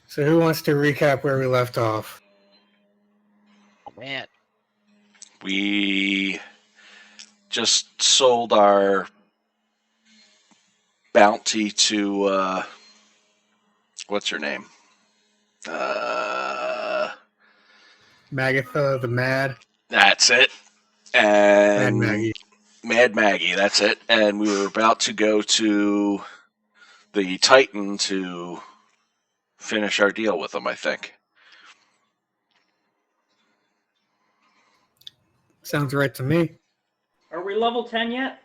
So who wants to recap where we left off? Man. We just sold our bounty to, what's her name? Magatha the Mad. That's it. Mad And Maggie. Mad Maggie, that's it. And we were about to go to the Titan to finish our deal with them, I think. Sounds right to me. Are we level 10 yet?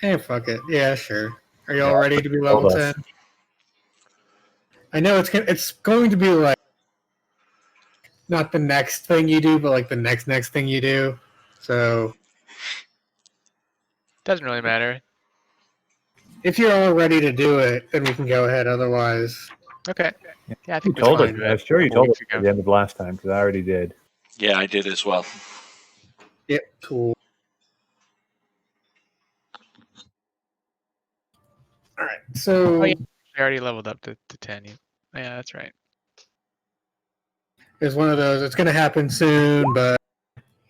Hey, fuck it. Yeah, sure. Are y'all ready to be level 10? I know it's going to be like not the next thing you do, but like the next thing you do. So Doesn't really matter. if you're all ready to do it, then we can go ahead. Otherwise, Okay. Yeah, I You think told us. fine. I'm sure you couple told us weeks at ago. the end of last time because I already did. Yeah, I did as well. yep, cool. All right, so Oh, yeah. I already leveled up to 10. Yeah, that's right. it's one of those. It's going to happen soon, but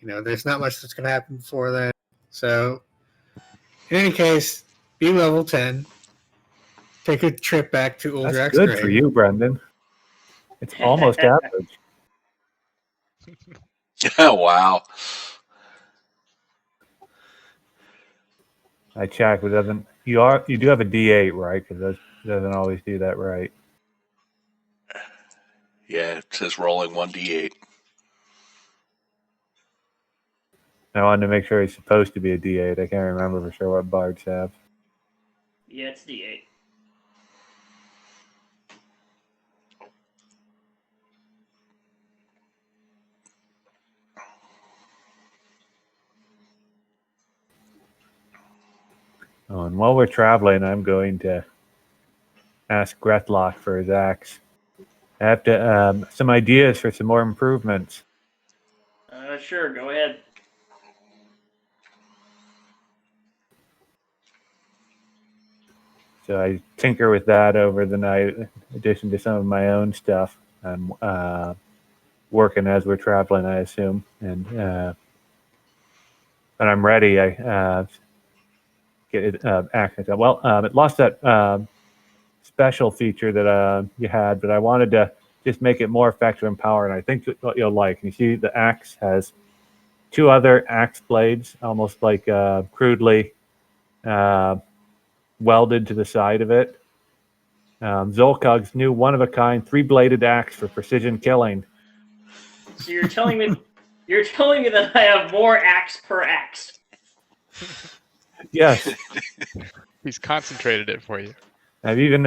there's not much that's going to happen before then. So, in any case, be level 10. Take a trip back to That's Uldrax good Grave. for you, Brendan. It's almost average. Wow. I checked, but it doesn't. You do have a D8, right? Because it doesn't always do that right. Yeah, it says rolling 1d8. I wanted to make sure it's supposed to be a D8. I can't remember for sure what bards have. Yeah, it's D8. Oh, and while we're traveling, I'm going to ask Gretlock for his axe. I have to some ideas for some more improvements. Sure, go ahead. So I tinker with that over the night, in addition to some of my own stuff. I'm working as we're traveling, I assume, and when I'm ready, I get it access. Well, it lost that special feature that you had, but I wanted to just make it more effective and power, and I think what you'll like. You see, the axe has two other axe blades, almost like crudely welded to the side of it. Zolkug's new one-of-a-kind three-bladed axe for precision killing. So you're telling me that I have more axe per axe. Yes. He's concentrated it for you. I've even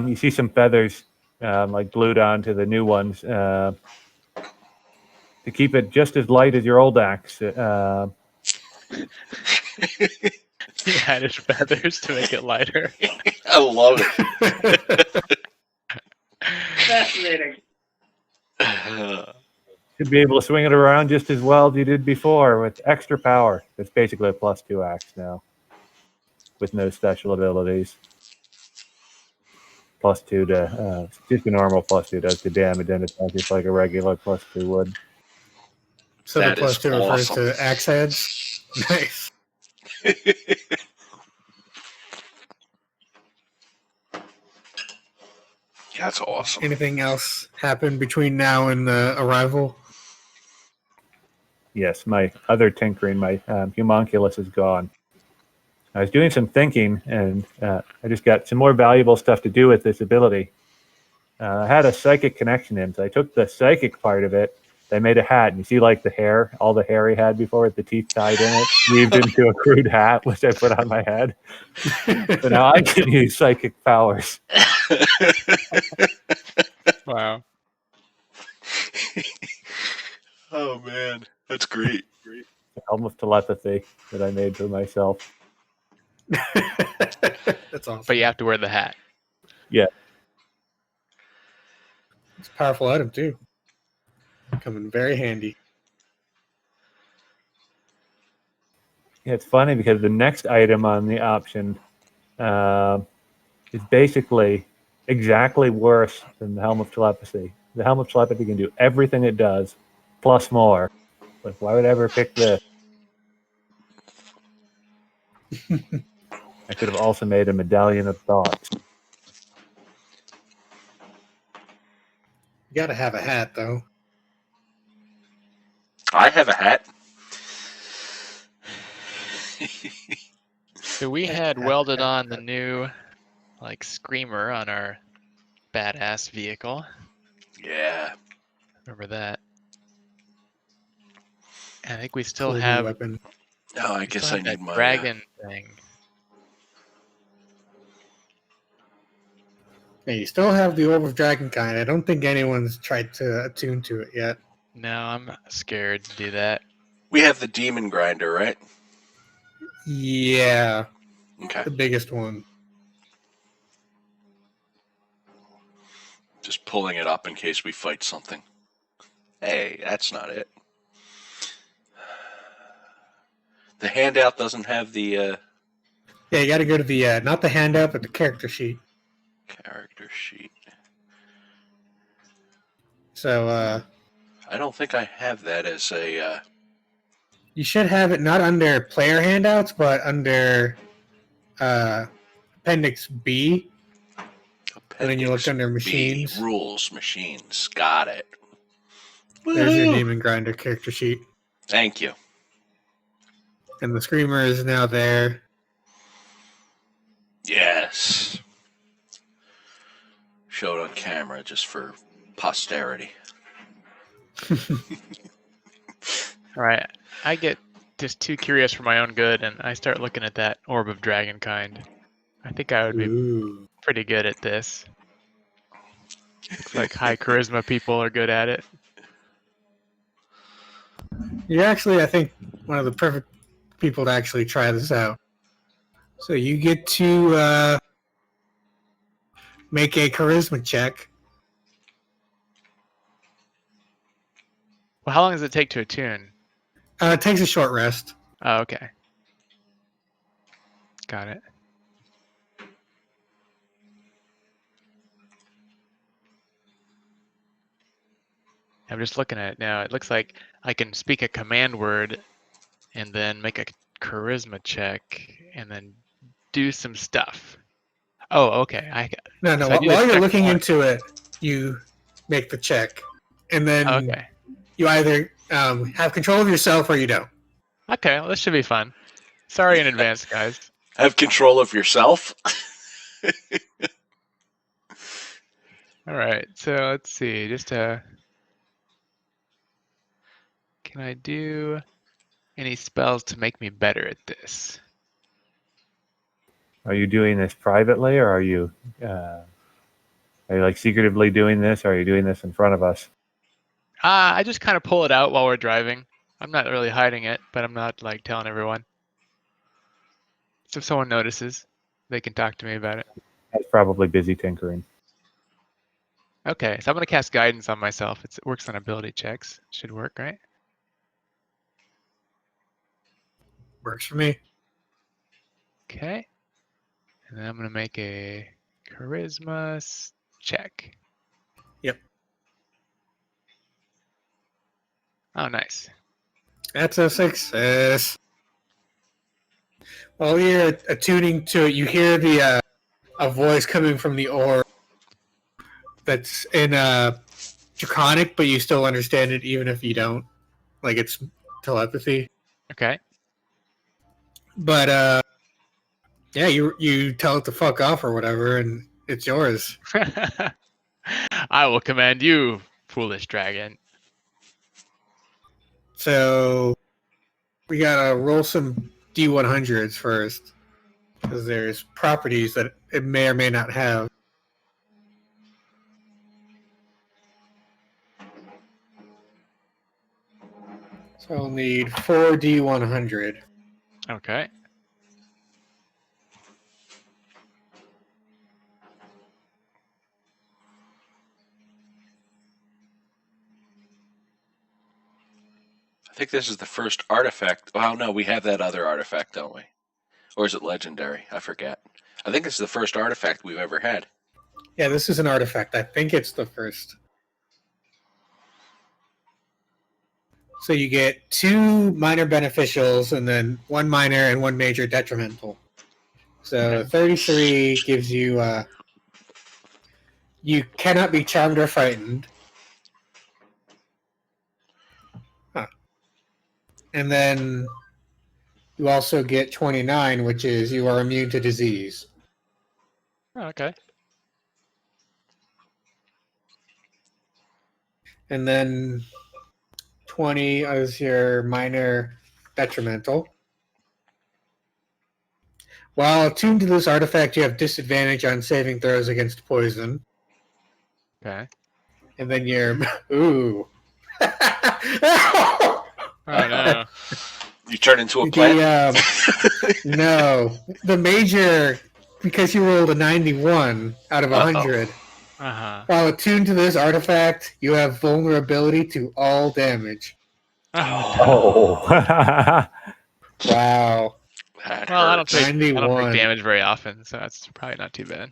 you see some feathers like glued onto the new ones to keep it just as light as your old axe. He added feathers to make it lighter. I love it. Fascinating. Should be able to swing it around just as well as you did before with extra power. It's basically a +2 axe now with no special abilities. +2 to just a normal +2 does the damage and attack just like a regular +2 would. So That the +2 is refers awesome. to axe heads. Nice. That's awesome. Anything else happen between now and the arrival? Yes, my other tinkering, my homunculus is gone. I was doing some thinking, and I just got some more valuable stuff to do with this ability. I had a psychic connection in, so I took the psychic part of it. I made a hat, and you see, like the hair, all the hair he had before with the teeth tied in it, weaved into a crude hat, which I put on my head. So now I can use psychic powers. Wow. Oh man, that's great. Helm of telepathy that I made for myself. That's awesome. But you have to wear the hat. Yeah. It's a powerful item too. Coming very handy. Yeah, it's funny because the next item on the option is basically exactly worse than the Helm of Telepathy. The Helm of Telepathy can do everything it does, plus more. But why would I ever pick this? I could have also made a Medallion of Thoughts. You gotta have a hat, though. I have a hat. So we had welded on the new, like, screamer on our badass vehicle. Yeah. Remember that? I think we still Cool new have. weapon. Oh, I we guess still I have need that my dragon thing. Yeah, you still have the Orb of Dragonkind. I don't think anyone's tried to attune to it yet. No, I'm scared to do that. We have the demon grinder, right? Yeah, Okay. the biggest one. Just pulling it up in case we fight something. Hey, that's not it. The handout doesn't have the Yeah, you gotta go to the, not the handout, but the character sheet. character sheet. So, I don't think I have that as a. you should have it not under player handouts, but under Appendix B. And then you look under machines. B, rules, machines. Got it. There's your Woo! Demon Grinder character sheet. Thank you. And the Screamer is now there. Yes. Showed on camera just for posterity. All right, I get just too curious for my own good, and I start looking at that Orb of Dragonkind. I think I would be Ooh. pretty good at this. Looks like high charisma people are good at it. You're actually, I think, one of the perfect people to actually try this out. So you get to make a charisma check. Well, how long does it take to attune? It takes a short rest. Oh, okay. Got it. I'm just looking at it now. It looks like I can speak a command word and then make a charisma check and then do some stuff. Oh, okay. No, So I do while the you're check looking once. into it, you make the check. And then Oh, okay. you either have control of yourself or you don't. Okay, well, this should be fun. Sorry in advance, guys. Have control of yourself. All right, so let's see. Can I do any spells to make me better at this? Are you doing this privately, or are you like secretively doing this, or are you doing this in front of us? I just kind of pull it out while we're driving. I'm not really hiding it, but I'm not like telling everyone. So if someone notices, they can talk to me about it. I was probably busy tinkering. Okay, so I'm going to cast guidance on myself. It works on ability checks. Should work, right? Works for me. Okay. And then I'm going to make a charisma check. Yep. Oh, nice. That's a success. While you're attuning to it, you hear the a voice coming from the orb that's in Draconic, but you still understand it even if you don't. Like, it's telepathy. Okay. But yeah, you tell it to fuck off or whatever, and it's yours. I will command you, foolish dragon. So we gotta roll some D100s first, because there's properties that it may or may not have. So I'll need 4 D100. Okay. I think this is the first artifact. Well, no, we have that other artifact, don't we? Or is it legendary? I forget. I think it's the first artifact we've ever had. Yeah, this is an artifact. I think it's the first. So you get 2 minor beneficials and then 1 minor and 1 major detrimental. So 33 gives you you cannot be charmed or frightened. Huh. And then you also get 29, which is you are immune to disease. Oh, okay. And then 20 is your minor detrimental. While attuned to this artifact, you have disadvantage on saving throws against poison. Okay. And then you're... Ooh. Oh no. You turn into a plant? No. The major, because you rolled a 91 out of 100, Uh-huh. while attuned to this artifact, you have vulnerability to all damage. Oh. Oh. Wow. That Well, I don't hurts. take 91. damage very often, so that's probably not too bad.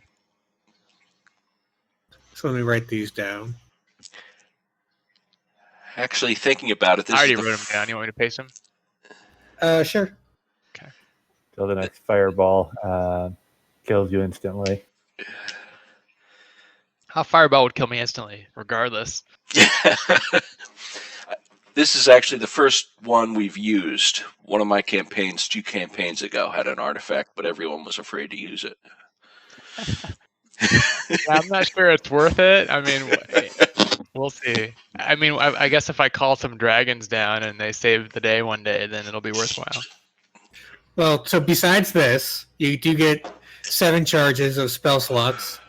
So let me write these down. Actually, thinking about it, this I already is the wrote them down. You want me to paste them? Sure. So the next fireball kills you instantly. How fireball would kill me instantly, regardless. This is actually the first one we've used. One of my campaigns, 2 campaigns ago, had an artifact, but everyone was afraid to use it. I'm not sure it's worth it. I mean, we'll see. I mean, I guess if I call some dragons down and they save the day one day, then it'll be worthwhile. Well, so besides this, you do get 7 charges of spell slots.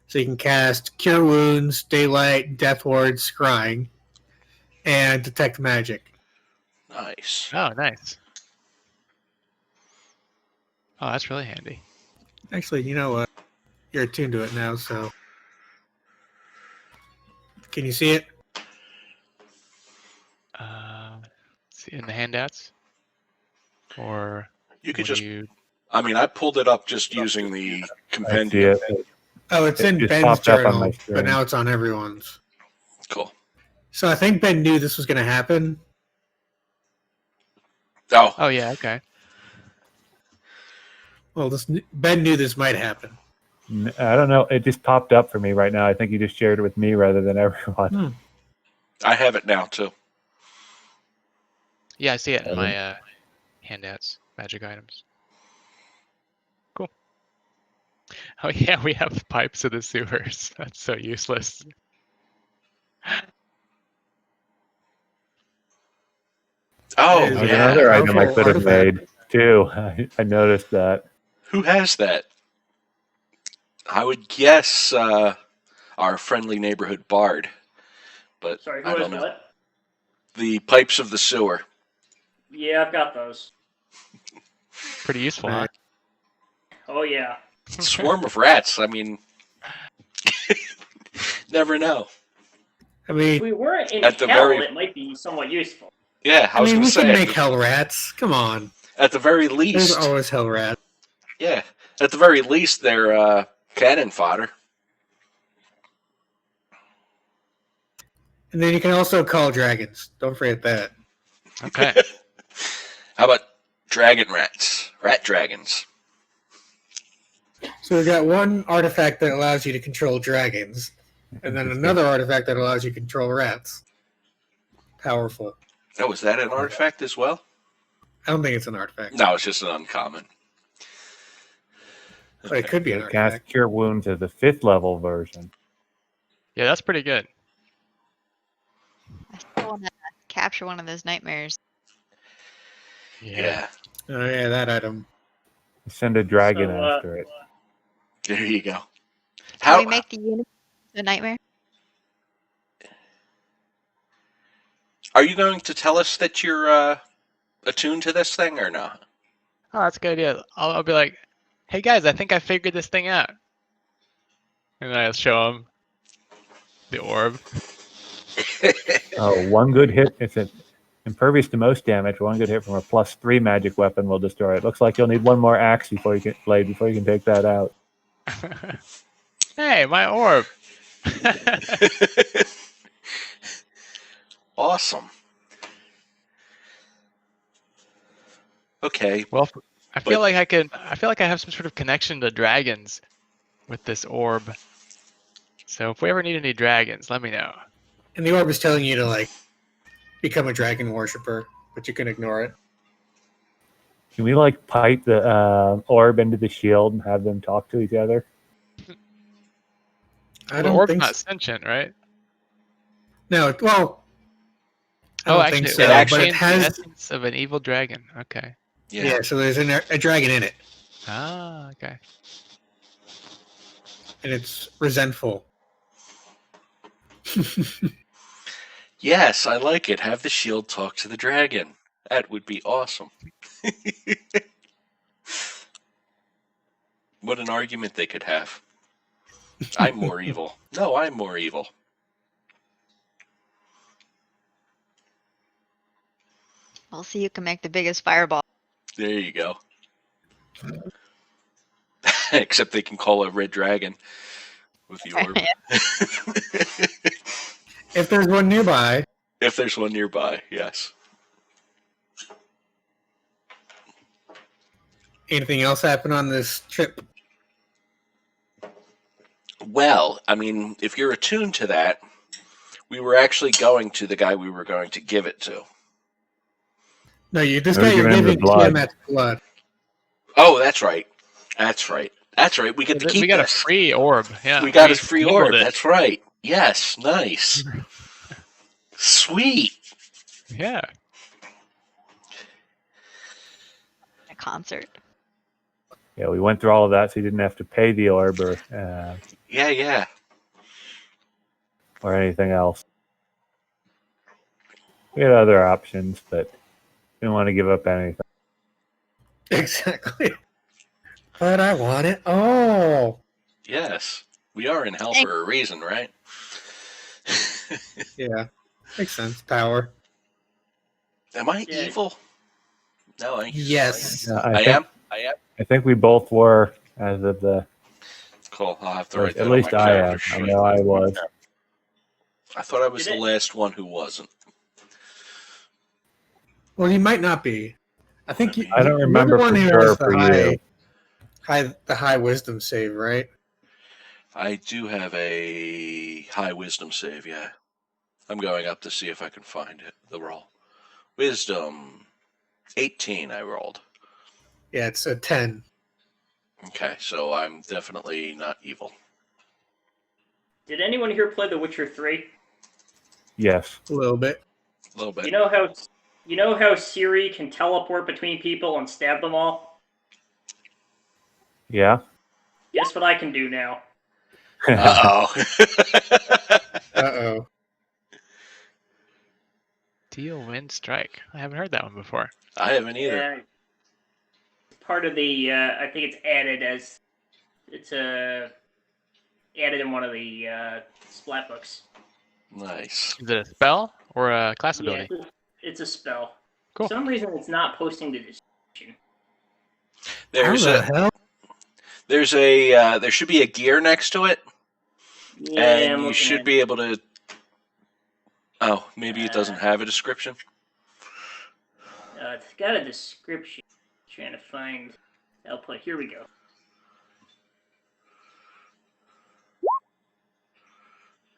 So you can cast Cure Wounds, Daylight, Death Ward, Scrying, and Detect Magic. Nice. Oh, nice. Oh, that's really handy. Actually, you know what? You're attuned to it now, so... Can you see it? Let's see, in the handouts? Or You could what just... do you... I mean, I pulled it up just using the I see compendium. it. Oh, it's It in just Ben's popped up on journal, my but screen. now it's on everyone's. Cool. So I think Ben knew this was going to happen. Oh, Oh, yeah, okay. Well, Ben knew this might happen. I don't know. It just popped up for me right now. I think you just shared it with me rather than everyone. I have it now, too. Yeah, I see it in my handouts, magic items. Cool. Oh, yeah, we have pipes of the sewers. That's so useless. Oh, There's There's yeah. another item I powerful could have artifact. made too. I noticed that. Who has that? I would guess our friendly neighborhood bard. But Sorry, who I has don't know. what? The pipes of the sewer. Yeah, I've got those. Pretty useful, huh? Oh yeah. Swarm of rats. I mean, never know. I If mean, we weren't in At the hell, very- it might be somewhat useful. Yeah, I was we going to can say, make hell rats. Come on. at the very There's least, always hell rats. yeah, at the very least, they're cannon fodder. And then you can also call dragons. Don't forget that. Okay. How about dragon rats? Rat dragons. So we've got one artifact that allows you to control dragons, and then another artifact that allows you to control rats. Powerful. Oh, is that an artifact as well? I don't think it's an artifact, No, it's just an uncommon. but it could be an Cast artifact. Cure Wounds as the 5th level version. Yeah, that's pretty good. I still want to capture one of those nightmares. Yeah. Oh yeah, that item. Send a dragon So, after it. There you go. Can we make the universe a nightmare? Are you going to tell us that you're attuned to this thing or not? Oh, that's a good idea. I'll be like, hey guys, I think I figured this thing out. And then I'll show them the orb. Oh, one good hit. It's impervious to most damage. One good hit from a +3 magic weapon will destroy it. Looks like you'll need one more axe before you can take that out. Hey, my orb. Awesome. Okay. Well, I feel like I can. I feel like I have some sort of connection to dragons with this orb. So if we ever need any dragons, let me know. And the orb is telling you to like become a dragon worshiper, but you can ignore it. Can we like pipe the orb into the shield and have them talk to each other? I The don't orb's think not so. sentient, right? No, well, I Oh, don't actually, think it so. actually But it contains the has, essence of an evil dragon. Okay. yeah. So there's a dragon in it, Ah, okay. and it's resentful. Yes, I like it. Have the shield talk to the dragon. That would be awesome. What an argument they could have. I'm more evil. No, I'm more evil. We'll see who can make the biggest fireball. There you go. Except they can call a red dragon with the orb. If there's one nearby. If there's one nearby, yes. Anything else happen on this trip? Well, I mean, if you're attuned to that, we were actually going to the guy we were going to give it to. No, this We're guy you're giving him the giving blood. Tiamat's blood. Oh, that's right. That's right. That's right. We get to keep We got this. a free orb. Yeah. We got a free handled orb. it. That's right. Yes, nice. Sweet. Yeah. A concert. Yeah, we went through all of that, so you didn't have to pay the orb or Yeah. anything else. We had other options, but didn't want to give up anything. Exactly. But I want it. Oh. Yes. We are in hell for a reason, right? Yeah. Makes sense. Power. Am I Yeah. evil? No, I Yes. I am. I think we both were as of the. Cool. I'll have to write that At on least my I am. character I sheet. know I was. I thought I was Did the it- last one who wasn't. Well, you might not be. I think you. I don't you're remember the one for who sure has for you. the high wisdom save, right? I do have a high wisdom save, yeah. I'm going up to see if I can find it, the roll. Wisdom 18 I rolled. Yeah, it's a 10. Okay, so I'm definitely not evil. Did anyone here play The Witcher 3? Yes. A little bit. A little bit. You know how Siri can teleport between people and stab them all? Yeah. Guess what I can do now? Uh-oh. Uh-oh. Deal, win, strike. I haven't heard that one before. I haven't either. Part of the, I think it's added as, it's added in one of the splat books. Nice. Is it a spell or a class Yeah, ability? it's a spell. Cool. For some reason, it's not posting the description. There's How the a hell? there should be a gear next to it, Yeah, and I'm you looking should at be able to. Oh, maybe it doesn't have a description. it's got a description. Trying to find output. Here we go.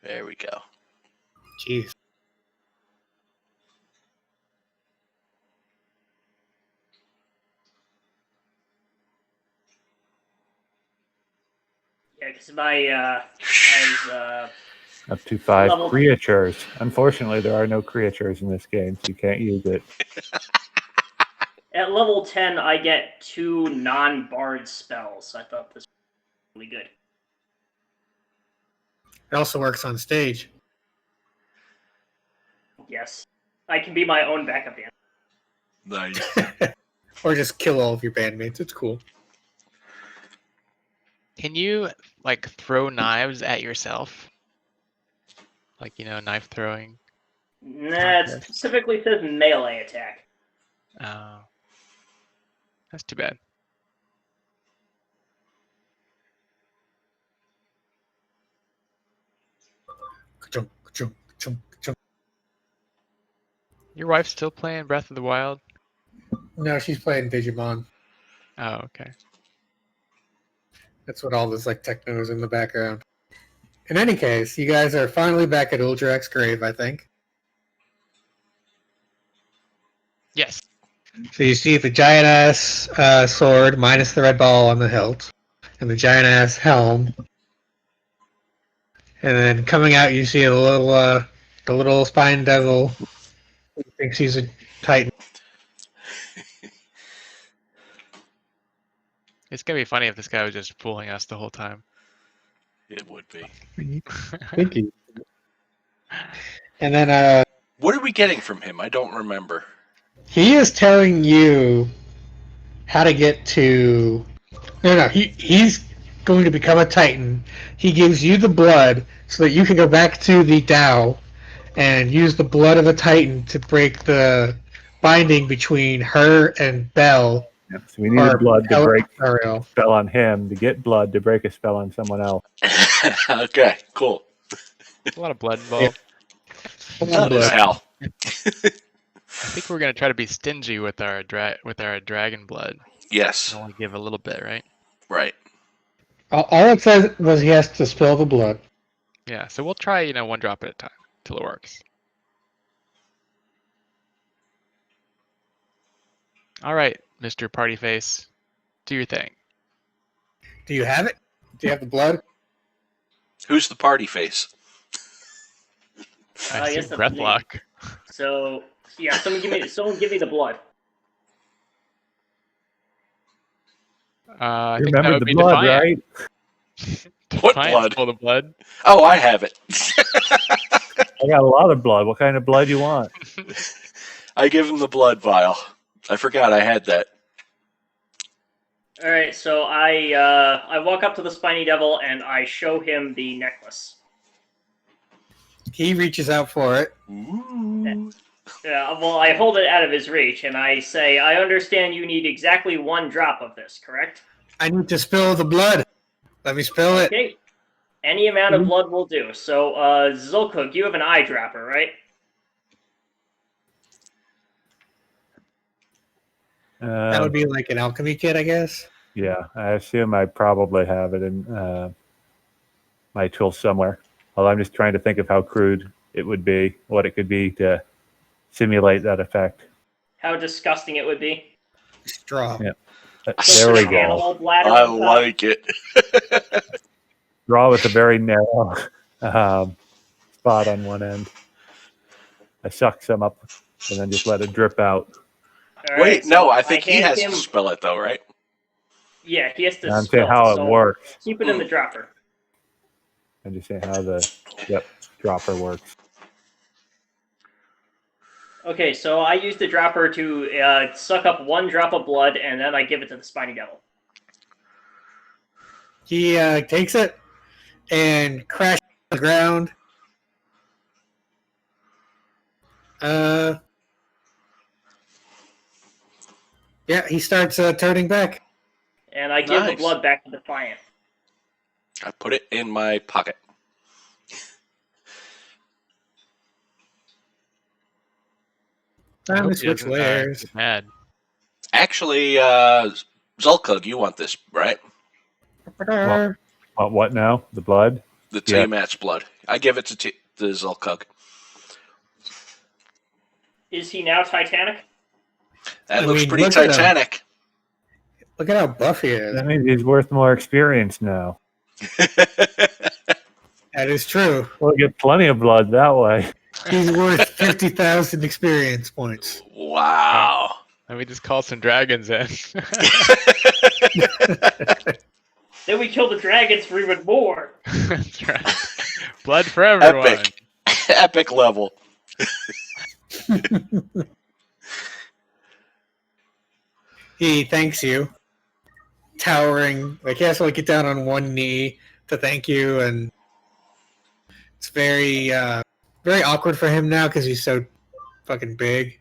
There we go. Jeez. Yeah, because my as Up to 5 Level- creatures. Unfortunately, there are no creatures in this game, so you can't use it. at level 10, I get 2 non-bard spells. I thought this was really good. It also works on stage. Yes, I can be my own backup dancer. Nice. Or just kill all of your bandmates. It's cool. Can you like throw knives at yourself? Like, knife throwing. Nah, it specifically says melee attack. Oh. That's too bad. ka-chunk, ka-chunk, ka-chunk, ka-chunk. Your wife's still playing Breath of the Wild? No, she's playing Digimon. Oh, okay. That's what all this like techno is in the background. In any case, you guys are finally back at Uldrak's grave, I think. Yes. So you see the giant ass sword minus the red ball on the hilt, and the giant ass helm. And then coming out, you see the little spine devil who thinks he's a titan. It's gonna be funny if this guy was just fooling us the whole time. It would be. Thank you. And then What are we getting from him? I don't remember. he is telling you how to get to. No. He's going to become a titan. He gives you the blood so that you can go back to the Tao and use the blood of a titan to break the binding between her and Bell. Yeah, so we needed blood to break Ariel. a spell on him, to get blood to break a spell on someone else. Okay, cool. A lot of blood involved. That is hell. I think we're gonna try to be stingy with our dragon blood. Yes, Only give a little bit, right? right. All it says was he has to spill the blood. Yeah. So we'll try, one drop at a time till it works. All right, Mr. Party Face, do your thing. Do you have it? Do you have the blood? Who's the party face? I yes, see that's me. Breathlock. So yeah, someone give me the blood. I You think that remember would the be blood, Defiant. right? What Defiant's blood? full of blood. Oh, I have it. I got a lot of blood. What kind of blood you want? I give him the blood vial. I forgot I had that. All right, so I walk up to the spiny devil and I show him the necklace. He reaches out for it. Ooh. Yeah, well, I hold it out of his reach and I say, "I understand you need exactly 1 drop of this, correct?" I need to spill the blood. Let me spill it. Okay. Any amount of blood will do. So, Zulkug, you have an eyedropper, right? That would be like an alchemy kit, I guess. Yeah, I assume I probably have it in my tool somewhere. Although I'm just trying to think of how crude it would be, what it could be to simulate that effect. How disgusting it would be. Straw. Yeah. So There we the go. animal bladder I on top. like it. Draw with a very narrow spot on one end. I suck some up and then just let it drip out. All Wait, right, so no, I think he hand has him- to spell it though, right? Yeah, he has to I'm spill saying how so it works. Keep it in the dropper. I'm just saying how the dropper works. Okay, so I use the dropper to suck up 1 drop of blood, and then I give it to the spiny devil. He takes it and crashes on the ground. Yeah, he starts turning back. And I give the Nice. blood back to Defiant. I put it in my pocket. I Time hope to he switch doesn't, layers. get mad. Actually, Zulkug, you want this, right? What now? The blood? The Yeah. Tiamat's blood. I give it to Zulkug. Is he now Titanic? That I looks mean, pretty look at him. Titanic. Look at how buff he is. That means he's worth more experience now. That is true. We'll get plenty of blood that way. He's worth 50,000 experience points. Wow. Let me just call some dragons in. Then we kill the dragons for even more. That's right. Blood for everyone. Epic. Epic level. He thanks you, towering. Like he has to like get down on one knee to thank you, and it's very, very awkward for him now because he's so fucking big.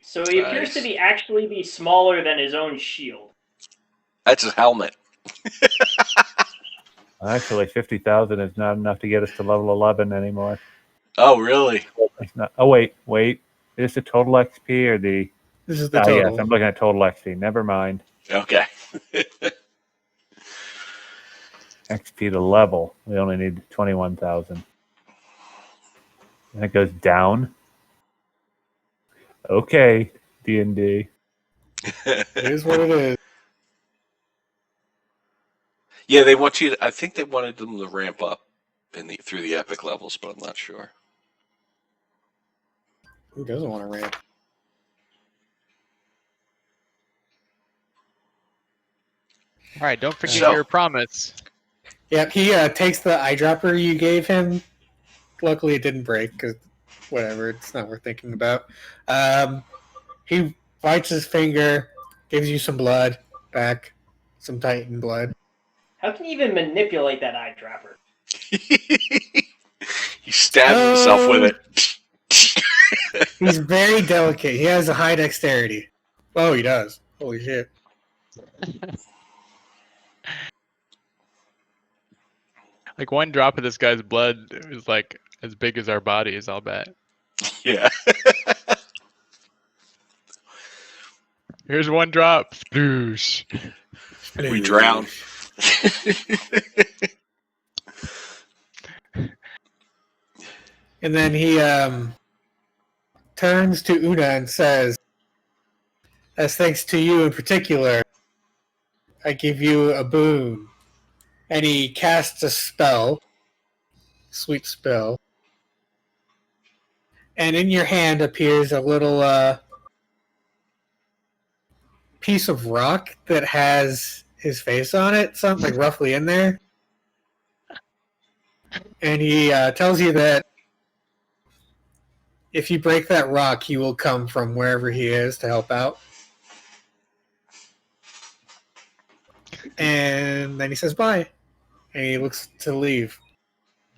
So he appears to be actually be smaller than his own shield. That's his helmet. Actually, 50,000 is not enough to get us to level 11 anymore. Oh, really? It's not. Oh, wait. Is the total XP or the? This is the Ah, total. yes, I'm looking at total XP. Never mind. Okay. XP to level. We only need 21,000. And it goes down. Okay, D&D. It is what it is. Yeah, they want you to, I think they wanted them to ramp up through the epic levels, but I'm not sure. Who doesn't want to ramp? All right, don't forget So- your promise. Yep, he takes the eyedropper you gave him. Luckily, it didn't break, because whatever, it's not worth thinking about. He bites his finger, gives you some blood back, some Titan blood. How can you even manipulate that eyedropper? He stabbed himself with it. He's very delicate. He has a high dexterity. Oh, he does. Holy shit. Like one drop of this guy's blood is like as big as our bodies, I'll bet. Yeah. Here's one drop. Sploosh. We drown. And then he turns to Una and says, as thanks to you in particular, I give you a boon. And he casts a spell. Sweet spell. And in your hand appears a little piece of rock that has his face on it, something like roughly in there. And he tells you that if you break that rock, he will come from wherever he is to help out. And then he says bye. And he looks to leave.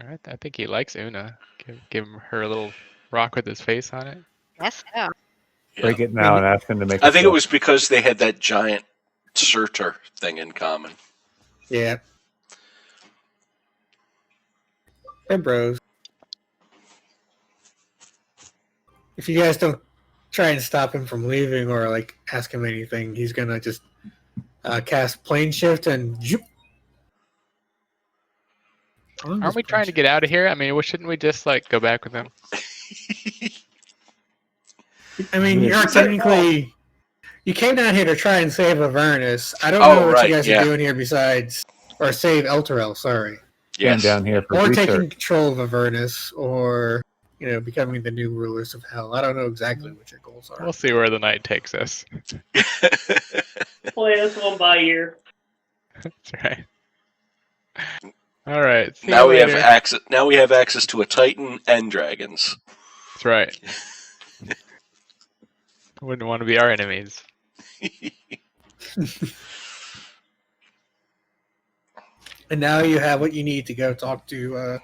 All right, I think he likes Una. Give her a little rock with his face on it. Yes, so. Break it now and ask him to make I think it a was because they had that giant surtur thing in common. Yeah. Hey, bros. If you guys don't try and stop him from leaving or like ask him anything, he's gonna just cast plane shift and zoop. Aren't we trying to get out of here? I mean, shouldn't we just like go back with him? I mean, you're technically you came down here to try and save Avernus. I don't Oh, know what right, you guys yeah. are doing here besides or save Elturel. Sorry, Stand down here for or research. taking control of Avernus, or becoming the new rulers of hell. I don't know exactly what your goals are. We'll see where the night takes us. Play this one by ear. That's right. All right. See Now you we have later. access. Now we have access to a Titan and dragons. That's right. Wouldn't want to be our enemies. And now you have what you need to go talk to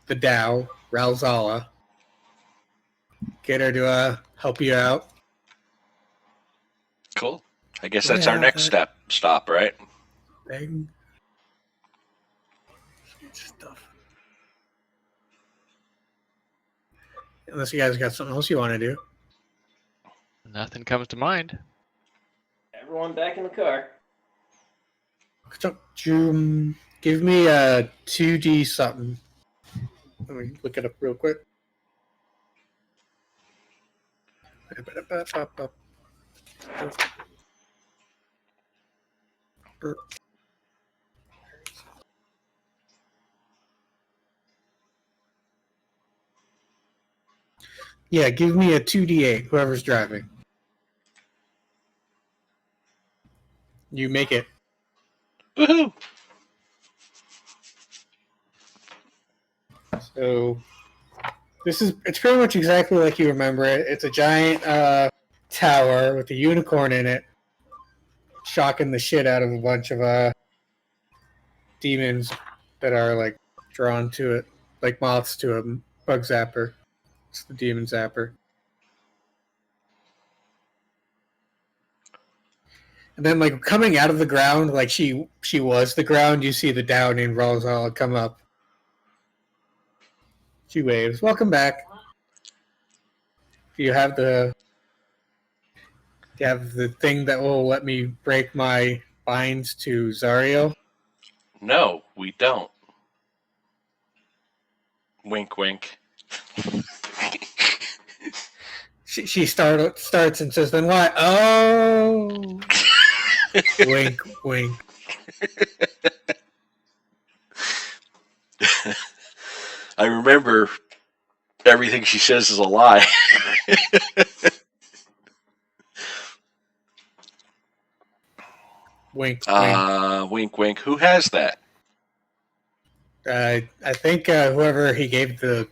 the Dow, Ralzala. Get her to help you out. Cool. I guess that's our Yeah, next stop, right? Thing. Stuff. Unless you guys got something else you want to do. Nothing comes to mind. Everyone back in the car. Give me a 2D something. Let me look it up real quick. Yeah, give me a 2D8, whoever's driving. You make it. Woohoo! So it's pretty much exactly like you remember it. It's a giant tower with a unicorn in it, shocking the shit out of a bunch of demons that are like drawn to it, like moths to a bug zapper. It's the demon zapper. And then, like, coming out of the ground, like she was the ground, you see the down in Rosal come up. She waves. Welcome back. Do you have the thing that will let me break my binds to Zario? No, we don't. Wink, wink. She starts and says, then why? Oh. Wink, wink. I remember everything she says is a lie. Wink, wink. Wink, wink. Who has that? I think whoever he gave the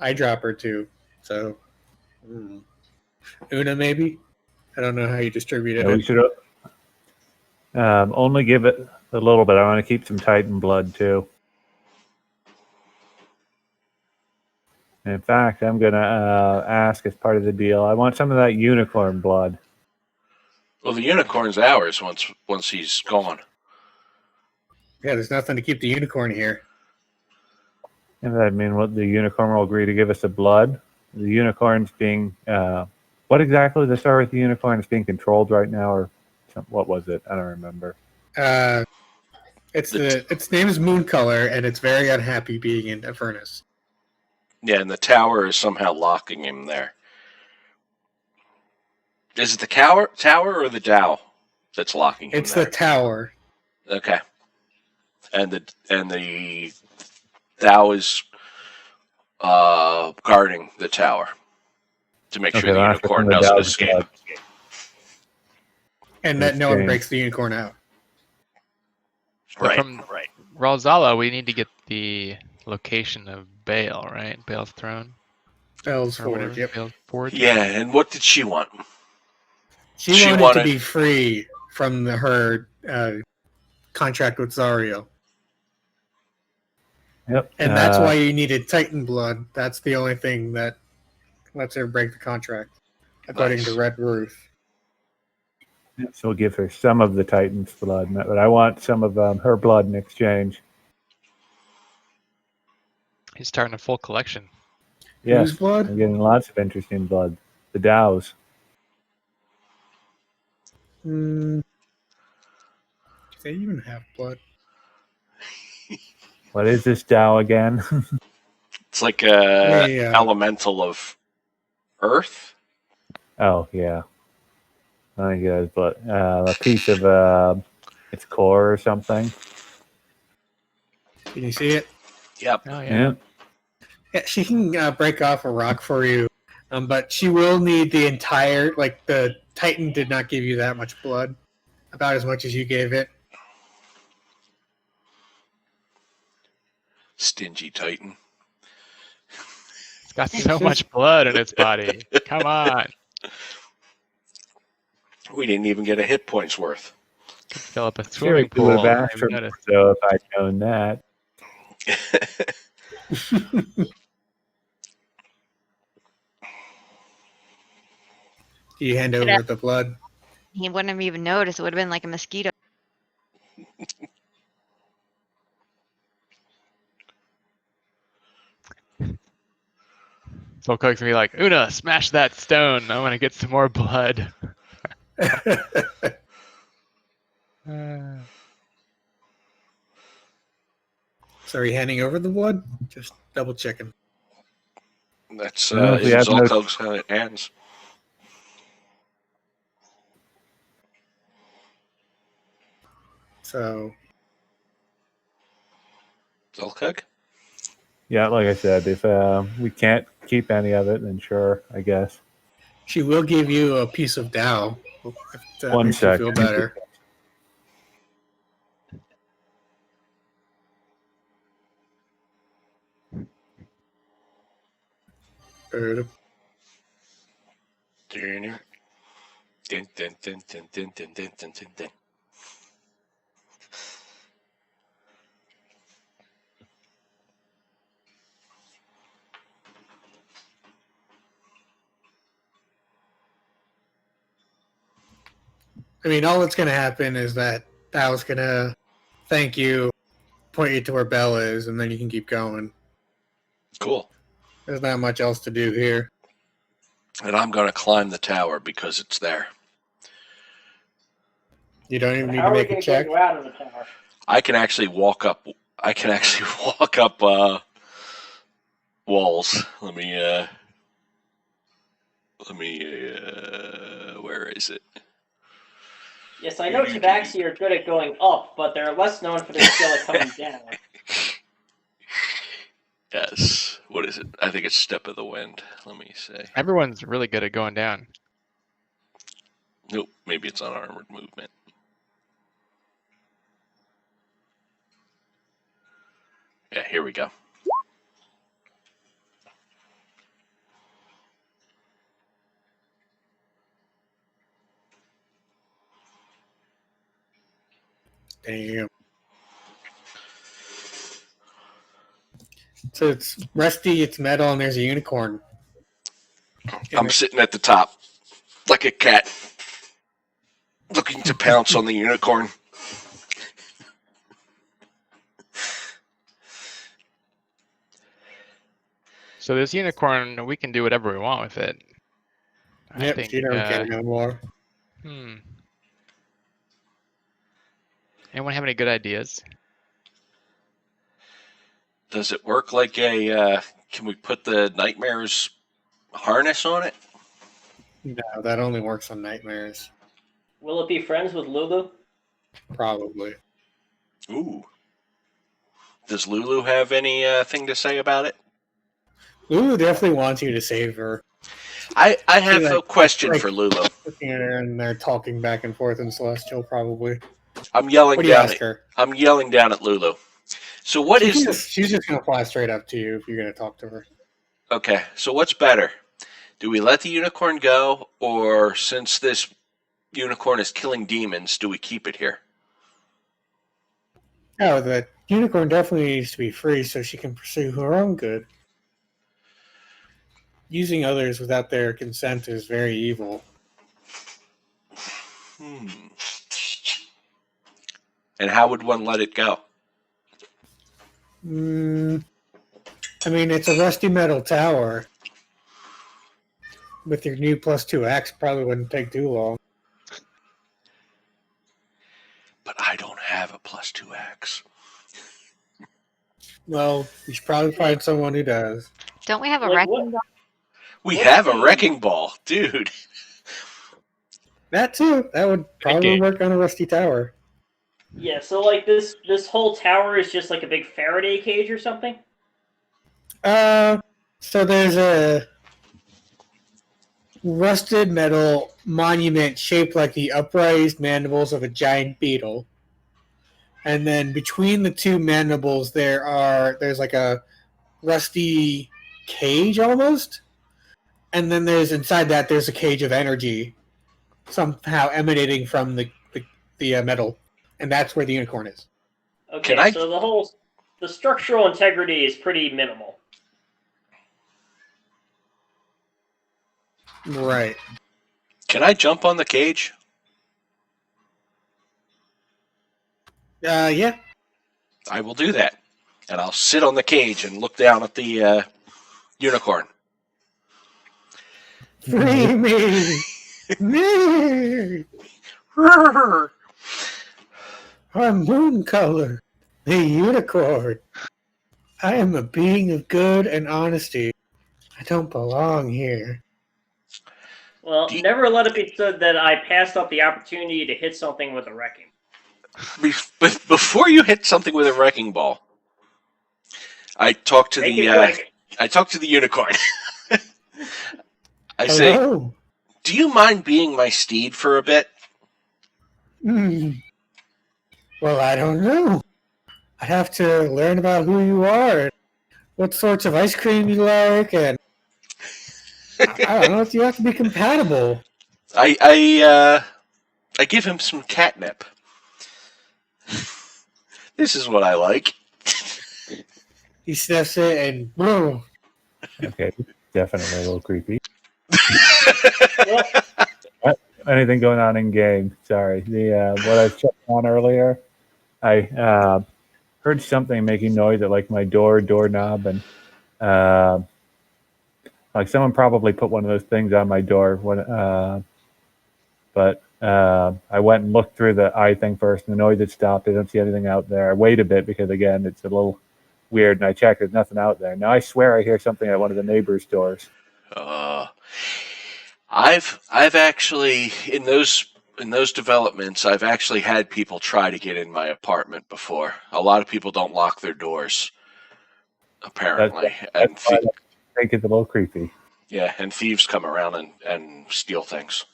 eyedropper to. So, Una maybe. I don't know how you distributed Yeah, we it. should only give it a little bit. I want to keep some Titan blood too. In fact, I'm gonna ask as part of the deal. I want some of that unicorn blood. Well, the unicorn's ours once he's gone. Yeah, there's nothing to keep the unicorn here. And I mean, what the unicorn will agree to give us the blood. The unicorn's being what exactly is the story with the unicorn? It's being controlled right now, or what was it? I don't remember. Its name is Mooncolor, and it's very unhappy being in Avernus. Yeah, and the tower is somehow locking him there. Is it the tower or the Dow that's locking him It's there? the tower. Okay. And the Dow is guarding the tower to make sure the I'll ask for unicorn some of the doesn't Dow's escape. blood. And that no one Exchange. breaks the unicorn out. So Right. from Ralzala, we need to get the location of Baal, right? Baal's throne. Bell's Or Forge, whatever. yep. Baal's Forge. Yeah, and what did she want? She wanted to be free from her contract with Zario. Yep. And that's why you needed Titan blood. That's the only thing that lets her break the contract, according Nice. to Red Ruth. So we'll give her some of the Titan's blood, but I want some of her blood in exchange. He's starting a full collection. Yes, Whose blood? I'm getting lots of interesting blood. The Dow's. Do they even have blood? What is this Dow again? It's like a Yeah. elemental of Earth. Oh, yeah. I guess, but a piece of its core or something. Can you see it? Yep. Oh Yeah. Yeah, she can break off a rock for you, but she will need the entire. Like the Titan did not give you that much blood, about as much as you gave it. Stingy Titan. It's got so much blood in its body. Come on. We didn't even get a hit points worth. Could fill up a Sure, swimming you would pool. have I asked for didn't more, notice. so if I'd known that. Do you hand over the blood? He wouldn't have even noticed. It would have been like a mosquito. So Cook's gonna be like, Una, smash that stone. I want to get some more blood. So are you handing over the blood? Just double checking. That's No, we in have no- Zolkog's hands. So Zolkog? Yeah, like I said, if we can't keep any of it, then sure, I guess. she will give you a piece of Dow. If that One makes you feel second. better. Dun, dun, dun, dun, dun, dun, dun, dun, dun, dun. I mean, all that's going to happen is that Tao's going to thank you, point you to where Bell is, and then you can keep going. Cool. There's not much else to do here. And I'm going to climb the tower because it's there. You don't even need How to are we make going a to get check. you out of the tower? I can actually walk up. Walls. Let me. Where is it? Yes, I know Tabaxi are good at going up, but they're less known for their skill at coming down. Yes. What is it? I think it's Step of the Wind. Let me say. Everyone's really good at going down. Nope. Maybe it's unarmored movement. Yeah, here we go. Damn. So it's rusty, it's metal, and there's a unicorn. I'm sitting at the top, like a cat, looking to pounce on the unicorn. So this unicorn, we can do whatever we want with it. I Yep, think, you don't care no more. Anyone have any good ideas? Does it work like a, can we put the Nightmare's harness on it? No, that only works on nightmares. Will it be friends with Lulu? Probably. Ooh. Does Lulu have any thing to say about it? Lulu definitely wants you to save her. I have Like- a question like- for Lulu. Looking at her and they're talking back and forth in Celestial, probably. I'm yelling What do you down ask at her? I'm yelling down at Lulu. So what is She's just going to fly straight up to you if you're going to talk to her. Okay, so what's better? Do we let the unicorn go, or since this unicorn is killing demons, do we keep it here? Oh, the unicorn definitely needs to be free so she can pursue her own good. Using others without their consent is very evil. And how would one let it go? I mean, it's a rusty metal tower. With your new +2 axe, probably wouldn't take too long. But I don't have a +2 axe. Well, you should probably find someone who does. Don't we have a Like wrecking what? ball? We What's have a the- wrecking ball, dude. That too. That would probably Okay. work on a rusty tower. Yeah, so like this whole tower is just like a big Faraday cage or something? So there's a rusted metal monument shaped like the upraised mandibles of a giant beetle. And then between the two mandibles there's like a rusty cage almost. And then inside that there's a cage of energy somehow emanating from the metal. And that's where the unicorn is. Okay, Can I- so the structural integrity is pretty minimal. Right. Can I jump on the cage? Yeah. I will do that. And I'll sit on the cage and look down at the unicorn. Free me! Me! I'm Moon Color, the unicorn. I am a being of good and honesty. I don't belong here. Well, Do you- never let it be said that I passed up the opportunity to hit something with a wrecking. Before you hit something with a wrecking ball, I talk to Make the it quick. I talk to the unicorn. I say, Hello? "Do you mind being my steed for a bit?" Well, I don't know. I'd have to learn about who you are and what sorts of ice cream you like, and I don't know if you have to be compatible. I give him some catnip. This is what I like. He sniffs it and boom. Okay, definitely a little creepy. Well, anything going on in game. Sorry. The what I was checking on earlier, I heard something making noise at like my doorknob, and like someone probably put one of those things on my door. But I went and looked through the eye thing first, and the noise had stopped. I don't see anything out there. I wait a bit because again, it's a little weird, and I check. There's nothing out there. Now I swear I hear something at one of the neighbors' doors. I've actually in those developments, I've actually had people try to get in my apartment before. A lot of people don't lock their doors, apparently, and That's why I think it's a little creepy. yeah, and thieves come around and steal things.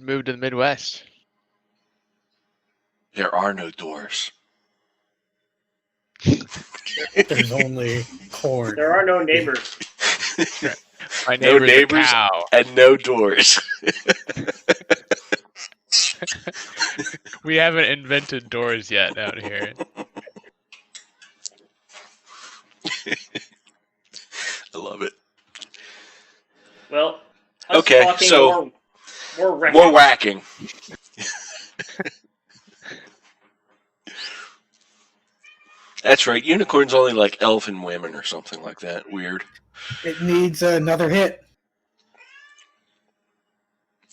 Move to the Midwest. There are no doors. There's only corn. There are no neighbors. My No neighbor's a neighbors cow. and no doors. We haven't invented doors yet out here. I love it. Well, us Okay, talking so more wrecking. more whacking. That's right. Unicorn's only like elfin women or something like that. Weird. It needs another hit.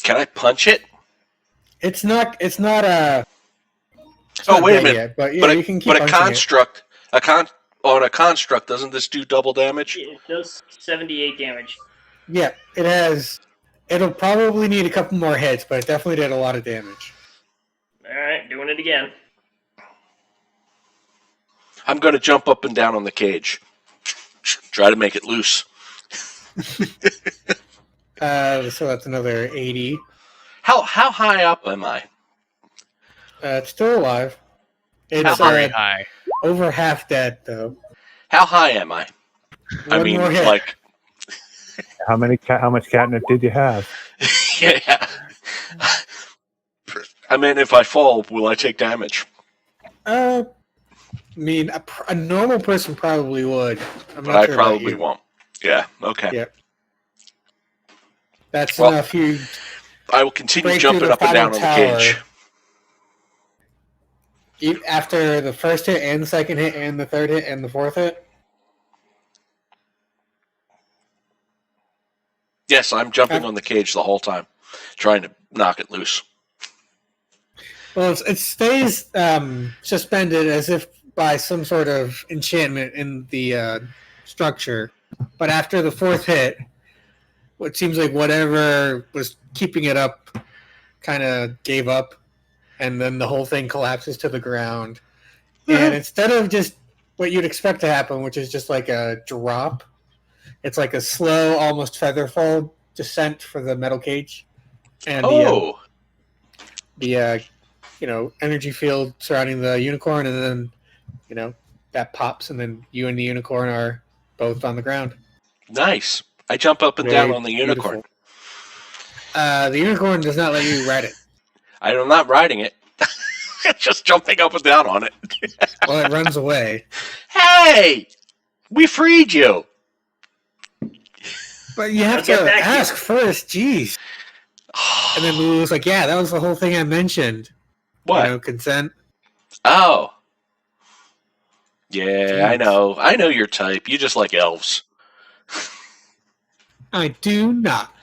Can I punch it? It's not. It's not a. It's Oh, not wait a dead minute. Yet, but yeah, you can keep but a punching construct, on a construct, doesn't this do double damage? It does 78 damage. it. Yeah, it has. It'll probably need a couple more hits, but it definitely did a lot of damage. Alright, doing it again. I'm going to jump up and down on the cage. Try to make it loose. So that's another 80. How high up am I? It's still alive. It's Very high. over half dead, though. How high am I? I One mean, more hit. like, How much catnip did you have? yeah. I mean, if I fall, will I take damage? I mean, a normal person probably would. I'm But not I sure about probably you. won't. Yeah, okay. Yeah. That's Well, enough. You I will continue break jumping through the up and final down on the cage. After the first hit and the second hit and the third hit and the fourth hit? Yes, I'm jumping on the cage the whole time, trying to knock it loose. Well, it stays suspended as if by some sort of enchantment in the structure. But after the fourth hit, what seems like whatever was keeping it up kind of gave up, and then the whole thing collapses to the ground. And instead of just what you'd expect to happen, which is just like a drop, it's like a slow, almost feather fall descent for the metal cage. And the energy field surrounding the unicorn, and then, that pops, and then you and the unicorn are both on the ground. Nice. I jump up and Very down on the unicorn. beautiful. The unicorn does not let you ride it. I'm not riding it. Just jumping up and down on it. Well, it runs away. Hey! We freed you! But you have I'll get to back to you. ask first, jeez. And then Lulu's like, yeah, that was the whole thing I mentioned. What? Consent. Oh. Yeah, Jeez. I know your type. You just like elves. I do not.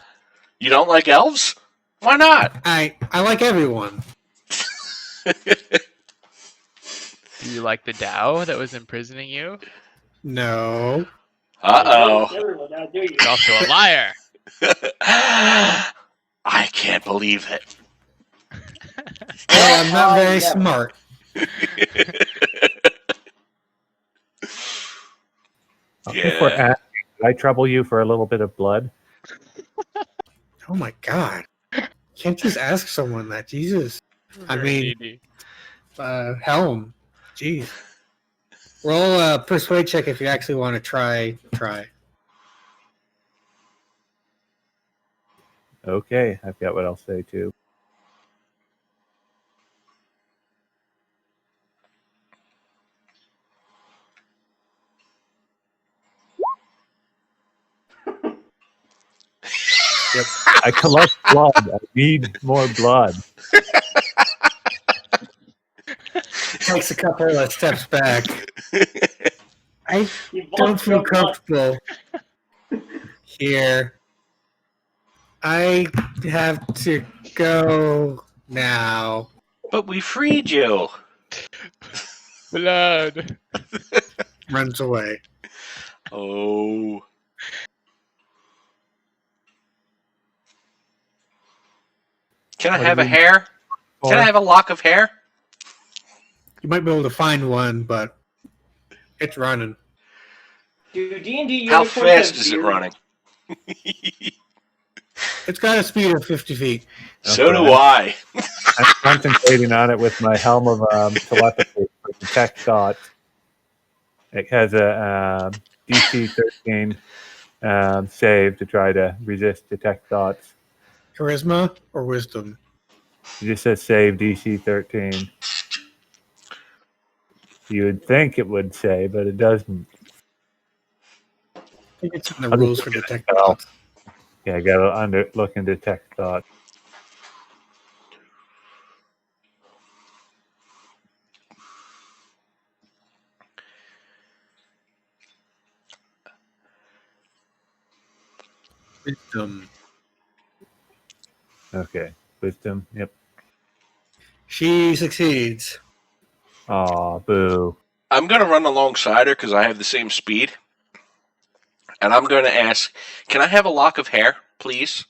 You don't like elves? Why not? I like everyone. Do you like the Tao that was imprisoning you? No. Uh-oh. Everyone, now do you? You're also a liar. I can't believe it. Well, I'm not very never. smart. If we're asking, did I trouble you for a little bit of blood? Oh my god. Can't just ask someone that. Jesus. I Very mean, needy. Helm. Jeez. Roll a persuade check if you actually want to try. Okay, I've got what I'll say too. Yep. I collect blood. I need more blood. Takes a couple of steps back. I You both don't feel broke one. comfortable here. I have to go now. But we freed you. Blood. Runs away. Oh. Can I What have do a we- hair? Can I have a lock of hair? You might be able to find one, but it's running. Do D&D How unicorns fast have is it beards? running? It's got a speed of 50 feet. So do Okay. I. I'm concentrating on it with my helm of telepathy for detect thoughts. It has a DC 13 save to try to resist detect thoughts. Charisma or wisdom? It just says save DC 13. You would think it would say, but it doesn't. I think it's in the I'll just rules look for at it. detect Oh. thoughts. Yeah, I gotta look and detect thoughts. Wisdom. Okay, wisdom. Yep. She succeeds. Aw, boo. I'm going to run alongside her because I have the same speed. And I'm going to ask, can I have a lock of hair, please?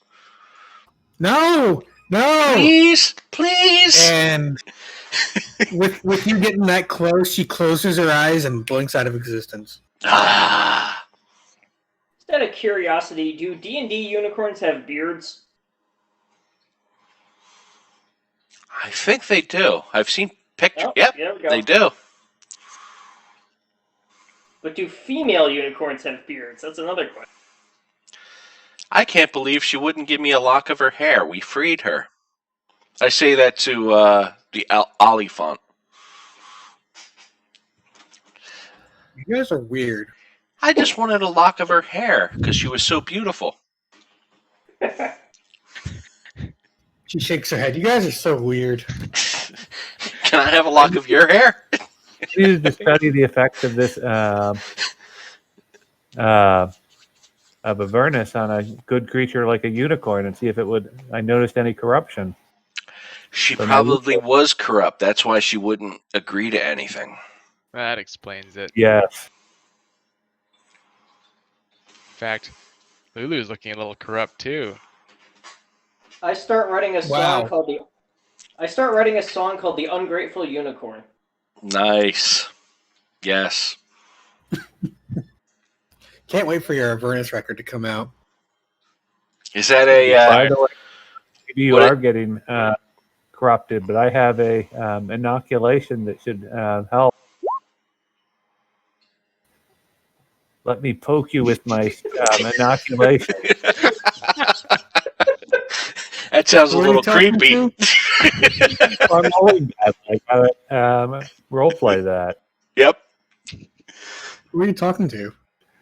No! No! Please? Please? And with you getting that close, she closes her eyes and blinks out of existence. Ah. Just out of curiosity, do D&D unicorns have beards? I think they do. I've seen pictures. Oh, Yep, there we go. they do. But do female unicorns have beards? That's another question. I can't believe she wouldn't give me a lock of her hair. We freed her. I say that to the Oliphant. You guys are weird. I just wanted a lock of her hair because she was so beautiful. She shakes her head. You guys are so weird. Can I have a lock of your hair? Use to study the effects of this of Avernus on a good creature like a unicorn and see if it would. I noticed any corruption. She So probably was corrupt. That's why she wouldn't agree to anything. That explains it. Yes. In fact, Lulu's looking a little corrupt too. I start writing a Wow. song called the Ungrateful Unicorn. Nice. Yes. Can't wait for your Avernus record to come out. Is that By a... the way, maybe you what are getting corrupted, but I have a inoculation that should help. Let me poke you with my inoculation. that sounds a Who are you little talking creepy. to? I'm always bad. I gotta role play that. Yep. Who are you talking to?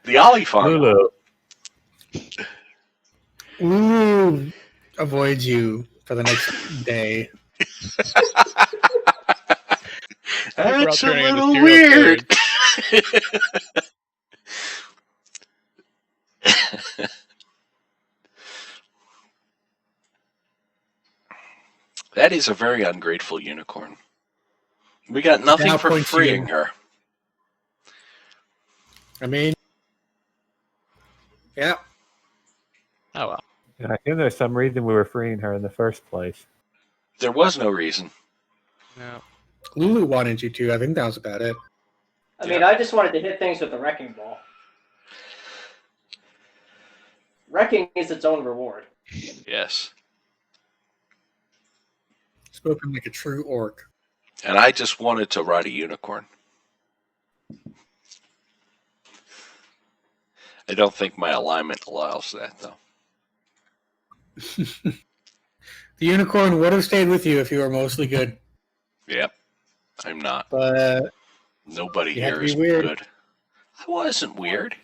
The Oliphant. Lulu. Ooh, avoid you for the next day. We're all That's a turning into little serial weird. That is a very ungrateful unicorn. We got nothing Now for point to freeing you. her. I mean, yeah. Oh well. And I think there's some reason we were freeing her in the first place. There was no reason. No. Lulu wanted you to. I think that was about it. I mean, I just wanted to hit things with the wrecking ball. Wrecking is its own reward. Yes. Spoken like a true orc. And I just wanted to ride a unicorn. I don't think my alignment allows that, though. The unicorn would have stayed with you if you were mostly good, Yep. I'm not. but Nobody You had to here be is weird. good. I wasn't weird.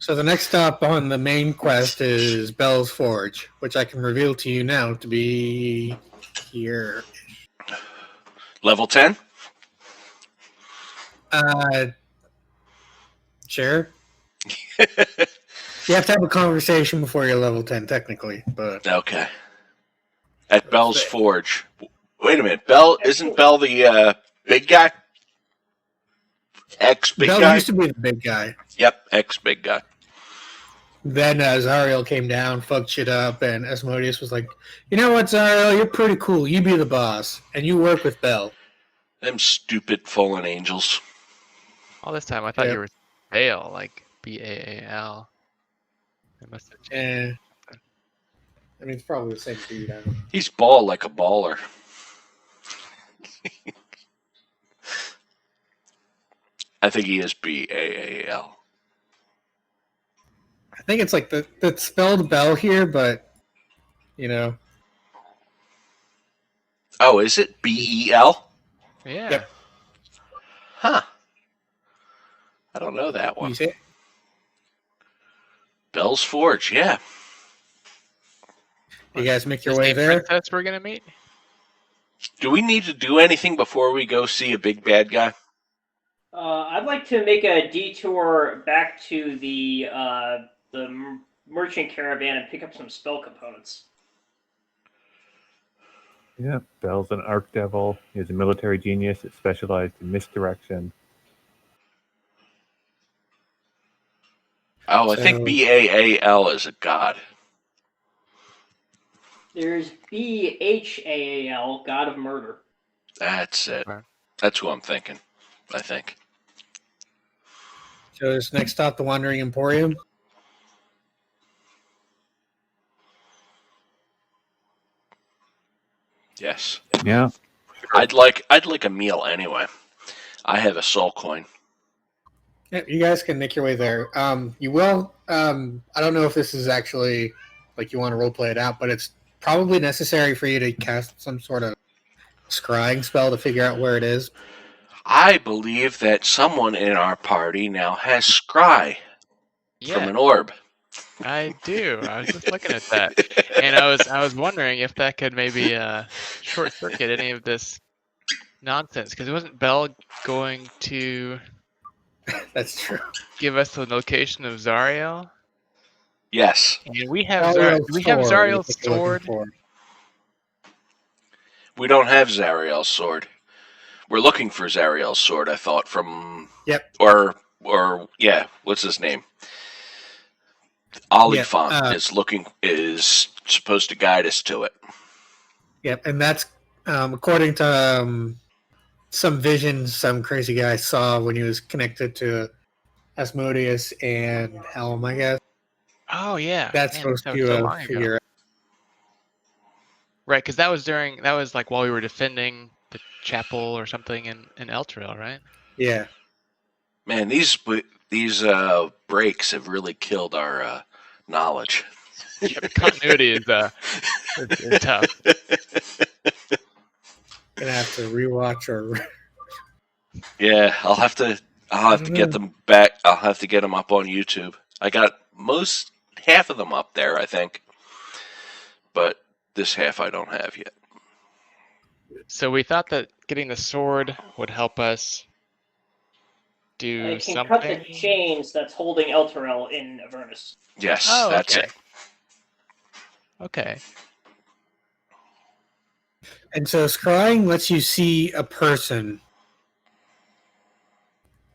So the next stop on the main quest is Bell's Forge, which I can reveal to you now to be here. Level 10? Sure. You have to have a conversation before you're level 10, technically, but Okay. At Bell's Forge. Wait a minute. Bell isn't Bell the big guy? Ex-big Bell guy? used to be the big guy. Yep, ex-big guy. Then Zariel came down, fucked shit up, and Asmodeus was like, "You know what, Zariel? You're pretty cool. You be the boss, and you work with Bell." Them stupid fallen angels. All this time I thought Yep. you were Baal, like Baal. It must have changed. And I mean, it's probably the same dude. I don't know. He's bald like a baller. I think he is Baal. I think it's like the spelled Bell here, but you know, Oh, is it Bel? Yeah. Yep. Huh. I don't know that one. you say Bell's Forge, yeah. you guys make your Disney way there. princess we're gonna meet. Do we need to do anything before we go see a big bad guy? I'd like to make a detour back to the merchant caravan and pick up some spell components. Yeah, Bell's an archdevil. He's a military genius that specialized in misdirection. Oh, I think So- Baal is a god. There's Bhaal, God of Murder. That's it. Okay. That's who I'm thinking. I think. So this next stop, the Wandering Emporium. Yes. Yeah, I'd like a meal anyway. I have a soul coin. Yeah, you guys can make your way there. You will. I don't know if this is actually like you want to roleplay it out, but it's probably necessary for you to cast some sort of scrying spell to figure out where it is. I believe that someone in our party now has scry from Yeah, an orb. I do. I was just looking at that, and I was wondering if that could maybe short circuit any of this nonsense, because wasn't Bell going to That's true. give us the location of Zariel? Yes. And we have Zariel's Zariel's is what you're looking sword. for. We don't have Zariel's sword. We're looking for Zariel's sword, I thought, from... Yep. Or yeah, what's his name? Oliphant is supposed to guide us to it. Yep, and that's according to some visions some crazy guy saw when he was connected to Asmodeus and Helm, I guess. Oh yeah, That's Man, supposed that to was so long ago. figure out. Right, because that was like while we were defending the chapel or something in Elturel, right? Yeah. Man, these breaks have really killed our knowledge. Yeah, the continuity is tough. Gonna have to rewatch or Yeah, I'll have to get them back. I'll have to get them up on YouTube. I got half of them up there, I think, but this half I don't have yet. So we thought that getting the sword would help us do I can something. cut the chains that's holding Elturel in Avernus. Yes, Oh, that's okay. it. Okay. and so scrying lets you see a person,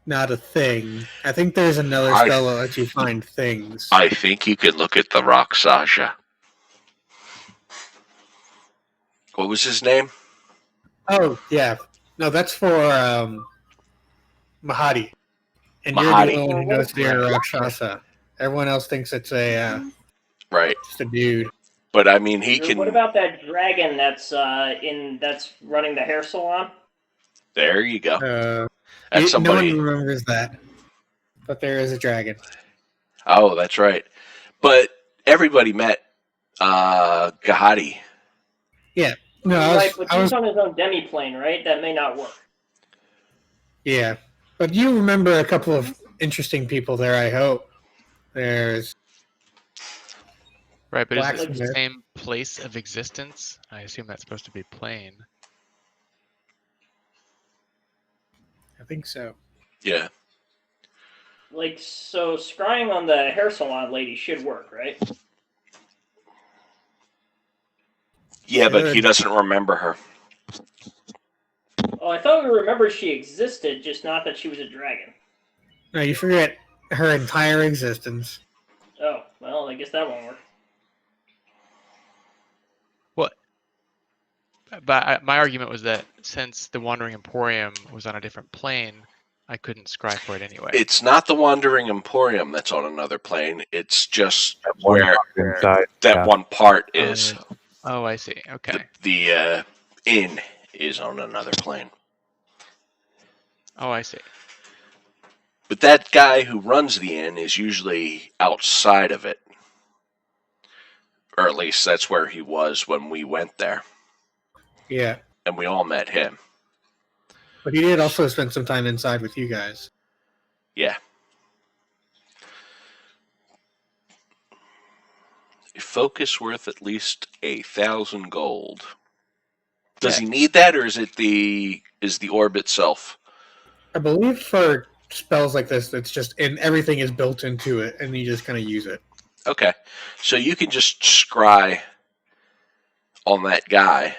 not a thing. I think there's another spell that lets you find things. I think you could look at the rock, Sasha. What was his name? Oh yeah, no, that's for Mahadi, and you're Mahadi. the only one who knows they're a Rakshasa. Everyone else thinks it's a Right, just a dude. but I mean, he can. What about that dragon that's running the hair salon? There you go. No That's somebody. one remembers that, but there is a dragon. Oh, that's right. But everybody met Gahadi. No, Right, but I was he's on his own demi-plane, right? That may not work. yeah, but you remember a couple of interesting people there. I hope. There's Right, but is it the Blacksmith. same place of existence? I assume that's supposed to be plane. I think so. Yeah. Like, so scrying on the hair salon lady should work, right? Yeah, but he Should. doesn't remember her. Oh, I thought we remembered she existed, just not that she was a dragon. No, you forget her entire existence. Oh, well, I guess that won't work. What? But my argument was that since the Wandering Emporium was on a different plane, I couldn't scry for it anyway. It's not the Wandering Emporium that's on another plane. It's just One where part inside. that Yeah. one part is. Oh, I see. Okay. The inn is on another plane. Oh, I see. But that guy who runs the inn is usually outside of it. Or at least that's where he was when we went there. Yeah. And we all met him. But he did also spend some time inside with you guys. Yeah. A focus worth at least 1,000 gold. Does he need that, or is the orb itself? I believe for spells like this, it's just everything is built into it, and you just kind of use it. Okay, so you can just scry on that guy,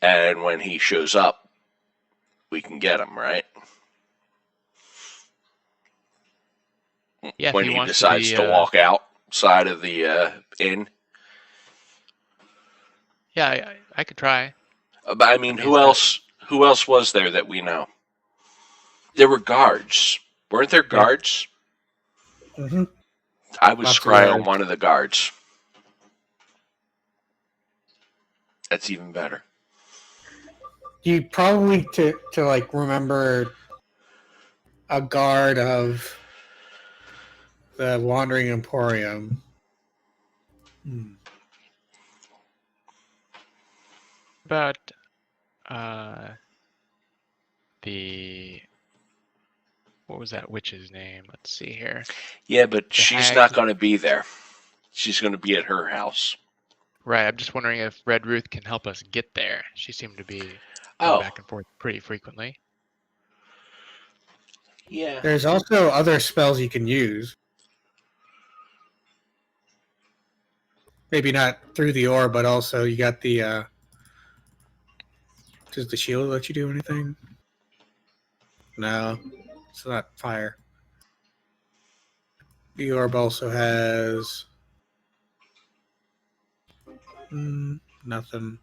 and when he shows up, we can get him, right? Yeah, if when he he wants decides to, to walk outside of the inn. Yeah, I could try. But I mean, who else was there that we know? There were guards. Weren't there guards? Mm-hmm. I would Lots of scry on guards. one of the guards. That's even better. You probably to like remember a guard of the Wandering Emporium. About the what was that witch's name? Let's see here. Yeah, but she's hag. not going to be there. She's going to be at her house. Right, I'm just wondering if Red Ruth can help us get there. She seemed to be going back and forth pretty frequently. Yeah. There's also other spells you can use. Maybe not through the orb, but also you got the. Does the shield let you do anything? No, it's not fire. The orb also has nothing.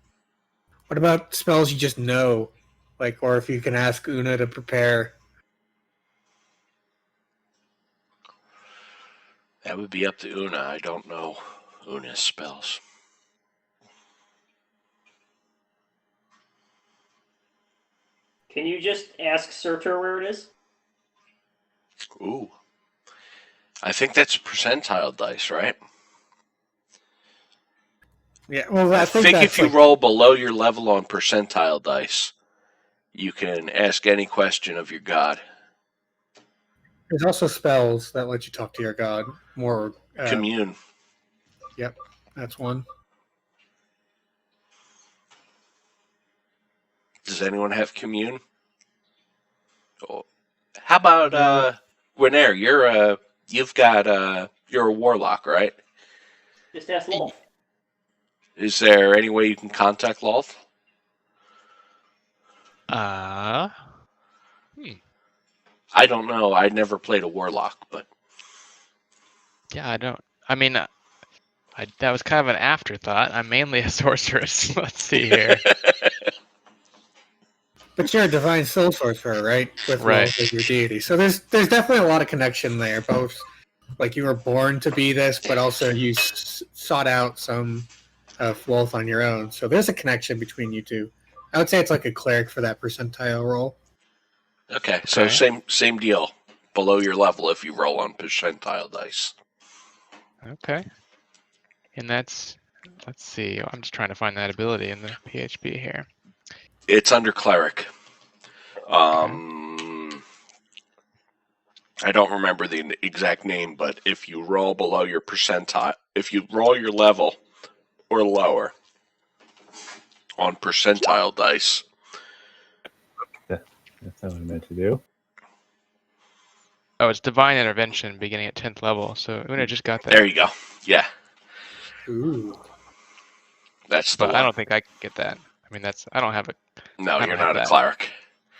What about spells you just know? Like, or if you can ask Una to prepare. That would be up to Una. I don't know Una's spells. Can you just ask Surtur where it is? Ooh. I think that's a percentile dice, right? Yeah, well, I think if that's you like, roll below your level on percentile dice, you can ask any question of your god. there's also spells that let you talk to your god more. Commune. Yep, that's one. Does anyone have commune? Oh. How about Gwenair? You're a warlock, right? Just ask Lolth. Is there any way you can contact Lolth? Hmm. I don't know. I never played a warlock, but Yeah, I don't. I mean, that was kind of an afterthought. I'm mainly a sorceress. Let's see here. But you're a divine soul sorcerer, right? With Right. Lolth as your deity. So there's definitely a lot of connection there. Both, like you were born to be this, but also you sought out some of Lolth on your own. So there's a connection between you two. I would say it's like a cleric for that percentile roll. okay. So same deal. Below your level if you roll on percentile dice. Okay. And let's see. I'm just trying to find that ability in the PHP here. It's under cleric. I don't remember the exact name, but if you roll below your percentile, if you roll your level or lower on percentile dice. That's what I meant to do. Oh, it's Divine Intervention beginning at 10th level. So Una just got that. There you go. Yeah, Ooh. that's the But one. I don't think I can get that. I mean, I don't have it. No, I don't you're have not a that. cleric.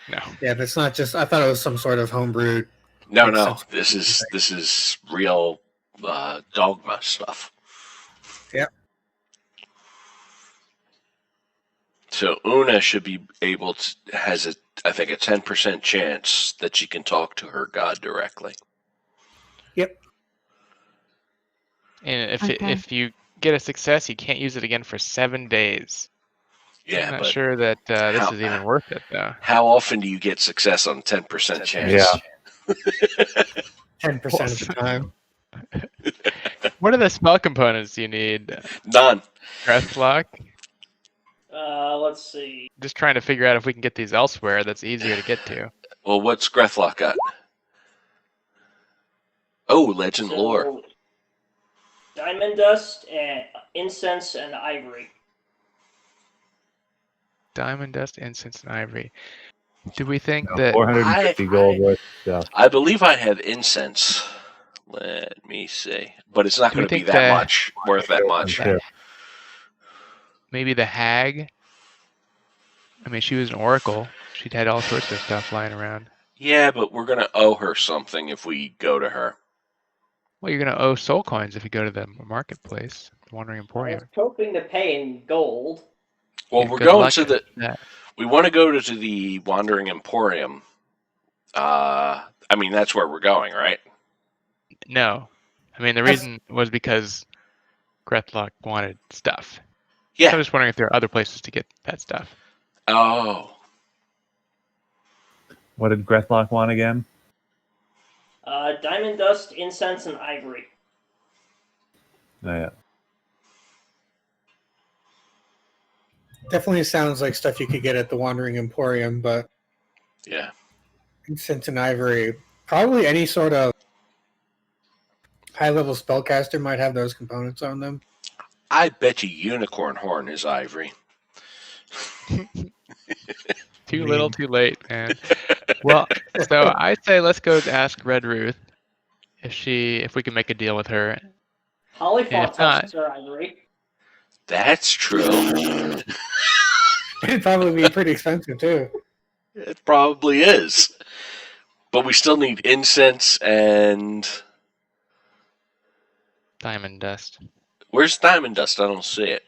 No. Yeah, but it's not just. I thought it was some sort of homebrewed. No, Makes no. sense. This is real dogma stuff. Yep. So Una should be able to I think a 10% chance that she can talk to her god directly. Yep. And Okay. if you get a success, you can't use it again for 7 days. Yeah, I'm not but sure that this how- is even worth it, though. how often do you get success on 10% chance? Yeah. 10% of the time. What are the spell components you need? None. Breathlock? Let's see. Just trying to figure out if we can get these elsewhere that's easier to get to. Well, what's Grethlock got? Oh, legend lore. Diamond dust and incense and ivory. Diamond dust, incense, and ivory. Do we think No, that 450 gold worth of stuff. I believe I have incense. Let me see. But it's not Do we going to be think that that- much, worth that much. Sure. maybe the hag? I mean, she was an oracle. She'd had all sorts of stuff lying around. Yeah, but we're going to owe her something if we go to her. Well, you're going to owe soul coins if you go to the marketplace, the Wandering I was Emporium. hoping to pay in gold. Well, Yeah, we're good going luck to with that. we want to go to the Wandering Emporium. I mean, that's where we're going, right? No. I mean, the That's- reason was because Grethlock wanted stuff. Yeah. I'm just wondering if there are other places to get that stuff. Oh, What did Grethlock want again? Diamond dust, incense, and ivory. Oh, yeah. Definitely sounds like stuff you could get at the Wandering Emporium, but yeah. incense and ivory, probably any sort of high-level spellcaster might have those components on them. I bet you unicorn horn is ivory. Too little, too late, man. Well, so I say let's go ask Red Ruth if we can make a deal with her. Polyphont If not- tusks are ivory. That's true. It'd probably be pretty expensive too. It probably is. But we still need incense and... Diamond dust. Where's diamond dust? I don't see it.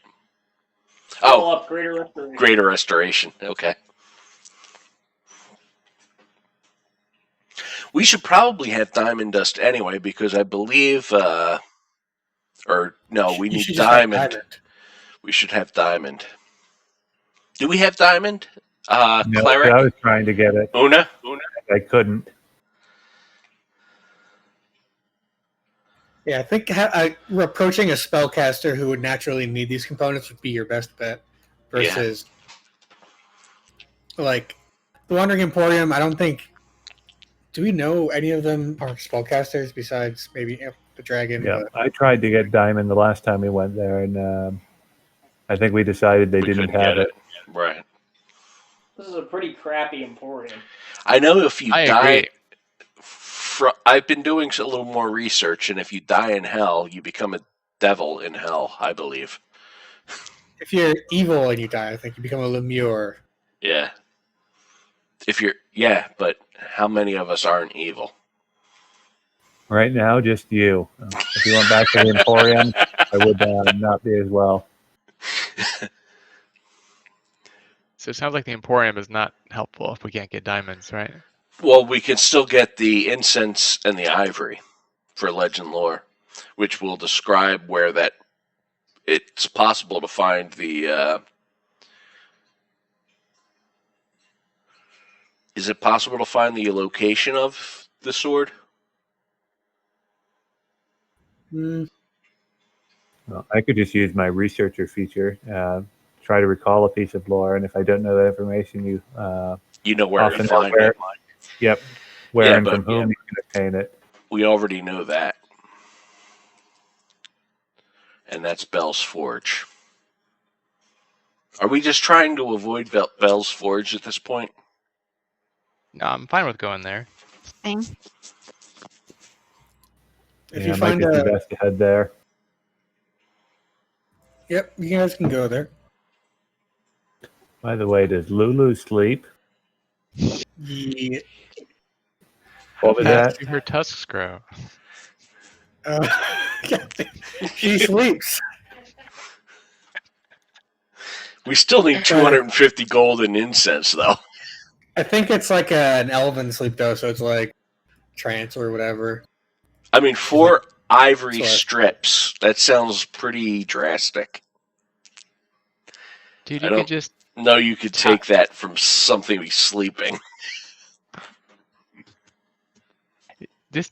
Level Oh, up greater restoration. greater restoration. Okay. We should probably have diamond dust anyway, because I believe... or, no, we You need should just have diamond. We should have diamond. Do we have diamond? No, Cleric? I was trying to get it. Una? I couldn't. Yeah, I think approaching a spellcaster who would naturally need these components would be your best bet versus like the Wandering Emporium. I don't think. Do we know any of them are spellcasters besides maybe the dragon? Yeah, But I tried to get diamond the last time we went there, and I think we decided they We didn't couldn't have get it. Right. This is a pretty crappy emporium. I know if you I die... agree. I've been doing a little more research, and if you die in hell, you become a devil in hell, I believe. if you're evil and you die, I think you become a lemure. Yeah. But how many of us aren't evil? Right now, just you. If you went back to the Emporium, I would not be as well. So it sounds like the Emporium is not helpful if we can't get diamonds, right? Well, we can still get the incense and the ivory for legend lore, which will describe where it's possible to find the... Is it possible to find the location of the sword? Hmm. Well, I could just use my researcher feature, try to recall a piece of lore, and if I don't know that information, you You know where often to know find where. it. Yep, where Yeah, and but- from whom you can obtain it. We already know that. And that's Bell's Forge. Are we just trying to avoid Bell's Forge at this point? No, I'm fine with going there. Thing. If Yeah, you it might find just be a, best to head there. yep, you guys can go there. By the way, does Lulu sleep? Yeah. What was Fast that? do her tusks grow? She sleeps. We still need 250 gold in incense, though. I think it's like an elven sleep though, so it's like trance or whatever. I mean, 4 ivory Sorry. strips. That sounds pretty drastic. Dude, I you don't- could just No, you could take that from something sleeping.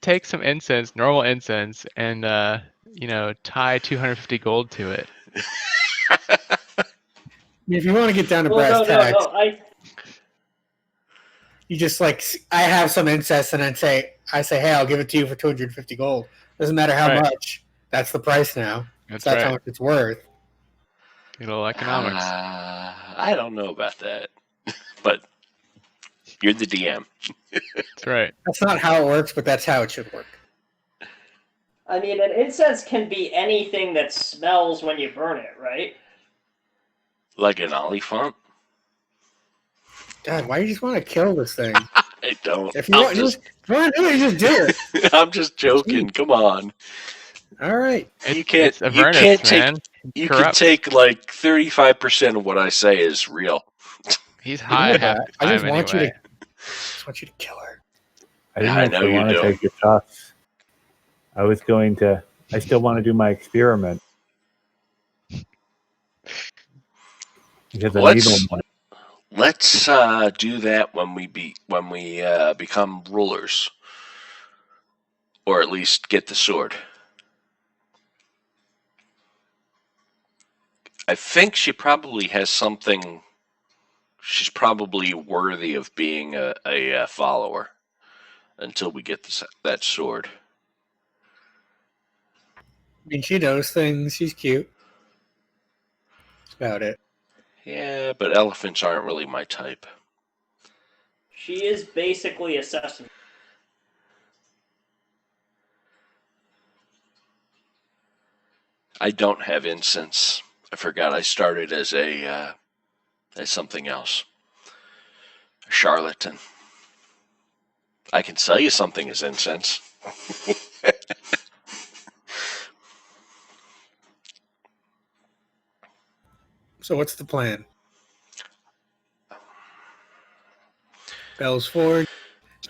take some incense, normal incense, and tie 250 gold to it. If you want to get down to Well, brass tacks, no. you just like I have some incense, and then I say, hey, I'll give it to you for 250 gold. Doesn't matter how Right. much. That's the price now. That's That's how right. much it's worth. A little economics. I don't know about that. But you're the DM. That's right. That's not how it works, but that's how it should work. I mean, an incense can be anything that smells when you burn it, right? Like an olifant? God, why do you just want to kill this thing? I don't. If you want to do it, just do it. I'm just joking. Come on. All right. You can't. It's Avernus, You can't take. man. You can Corrupt. take like 35% of what I say is real. He's You high know half that. the I time just want anyway. just want you to kill her. I didn't Yeah, I know actually you want to do. take your tusks. I still want to do my experiment. Because I need one. Let's do that when we become rulers, or at least get the sword. I think she probably has something. She's probably worthy of being a follower until we get that sword. I mean, she knows things. She's cute. That's about it. Yeah, but elephants aren't really my type. She is basically a sesame. I don't have incense. I forgot I started as as something else. A charlatan. I can sell you something as incense. So what's the plan? Bell's Forge,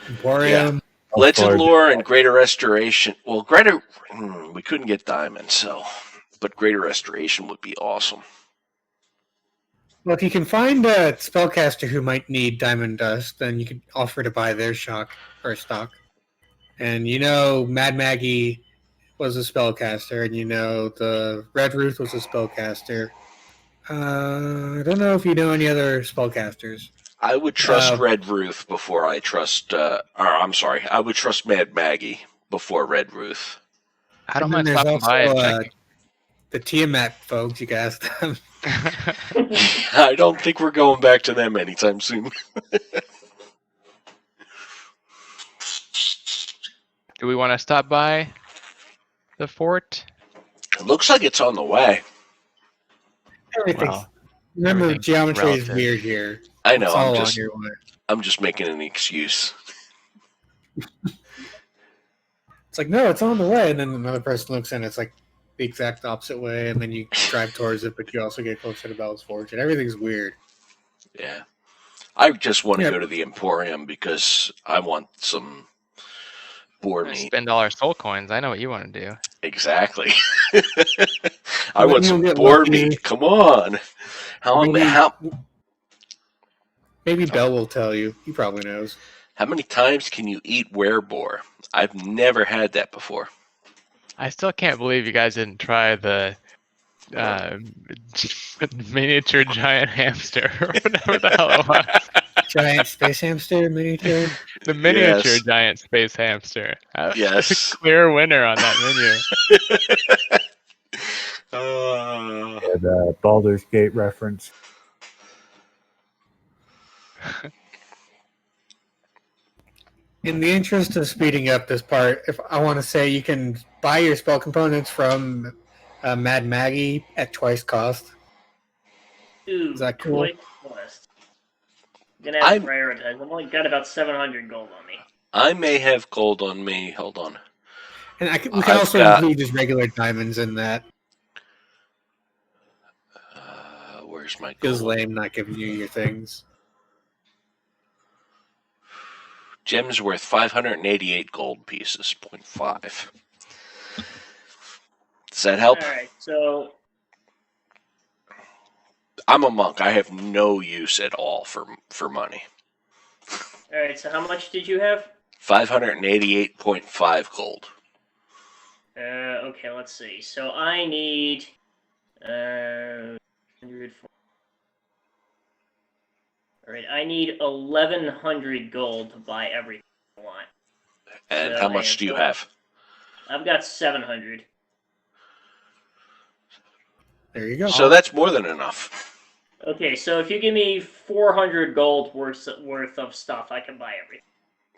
Emporium. Legend Forge. lore and Greater Restoration. Well, we couldn't get diamonds, but Greater Restoration would be awesome. Well, if you can find a spellcaster who might need diamond dust, then you could offer to buy their stock. And Mad Maggie was a spellcaster, and the Red Ruth was a spellcaster. I don't know if you know any other spellcasters. I would trust Red Ruth before I trust. I would trust Mad Maggie before Red Ruth. I don't And then mind there's stopping by and also, checking. the Tiamat folks, you can ask them. I don't think we're going back to them anytime soon. Do we want to stop by the fort? It looks like it's on the way. Everything's, Well, remember, everything's geometry is relative. weird here. I know. It's all on your way. I'm just making an excuse. It's like, no, it's on the way. And then another person looks in, it's like the exact opposite way. And then you drive towards it, but you also get closer to Bell's Forge. And everything's weird. Yeah. I just want to Yeah. go to the Emporium because I want some boar meat. Spend all our soul coins. I know what you want to do. Exactly. I Maybe want some you'll get boar lucky. meat. Come on. Maybe Bell will tell you. He probably knows. How many times can you eat wereboar? I've never had that before. I still can't believe you guys didn't try the miniature giant hamster or whatever the hell it was. Giant space hamster miniature. The miniature Yes. giant space hamster. Yes. Clear winner on that menu. Yeah, the Baldur's Gate reference. In the interest of speeding up this part, if I want to say you can buy your spell components from Mad Maggie at twice cost. Ooh, Is that cool? Toy Quest. I'm gonna have I'm- to prioritize. I've only got about 700 gold on me. I may have gold on me. Hold on. And we can I've also got- include just regular diamonds in that. Where's my Feels gold? lame not giving you your things. Gem's worth 588 gold pieces, 0.5. Does that help? Alright, so I'm a monk. I have no use at all for money. how much did you have? 588.5 gold. Okay, let's see. So I need 100. Alright, I need 1,100 gold to buy everything I want. And So, how much do you have? I've got 700. There you go. So that's more than enough. Okay, so if you give me 400 gold worth of stuff, I can buy everything.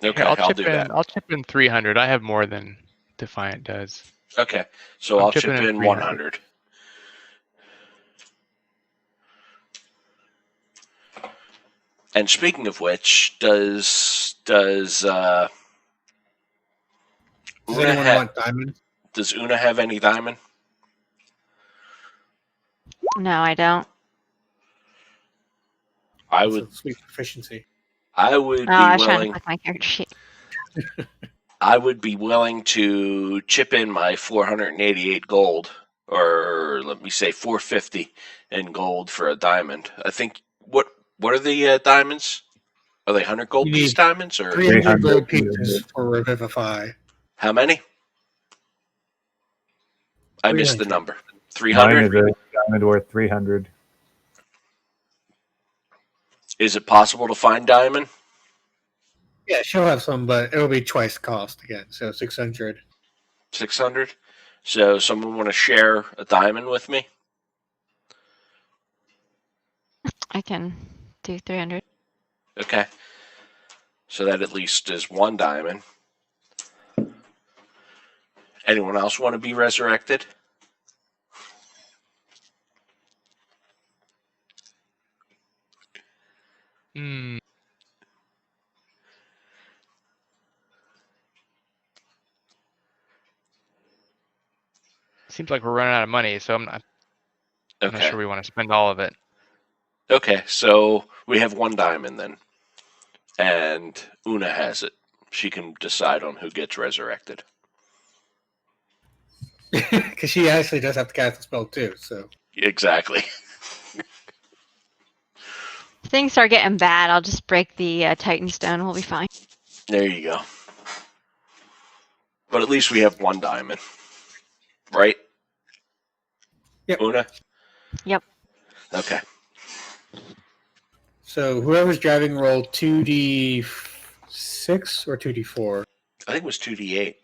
Okay, Here, I'll do that. I'll chip in 300. I have more than Defiant does. Okay, so I'm I'll chip chipping in in 300. 100. And speaking of which, does Does Una anyone ha- want diamonds? does Una have any diamond? No, I don't. I That's would a sweet proficiency. Oh, I be was trying to willing. click my character sheet. I would be willing to chip in my 488 gold, or let me say 450 in gold for a diamond. I think what are the diamonds? Are they 100 gold You piece need diamonds or 300 gold 300. pieces for Revivify. how many? I missed the 300. number. Mine 300. is a diamond worth 300. Is it possible to find diamond? Yeah, she'll have some, but it'll be twice cost again, so 600. 600. So someone want to share a diamond with me? I can do 300. Okay. So that at least is one diamond. Anyone else want to be resurrected? Hmm. Seems like we're running out of money, so I'm not Okay. sure we want to spend all of it. Okay, so we have one diamond then. And Una has it. She can decide on who gets resurrected. Because she actually does have to cast the spell too, so. Exactly. If things start getting bad, I'll just break the Titan Stone. We'll be fine. There you go. But at least we have one diamond. Right? Yep. Una? Yep. Okay. So whoever's driving roll 2d6 or 2d4? I think it was 2d8.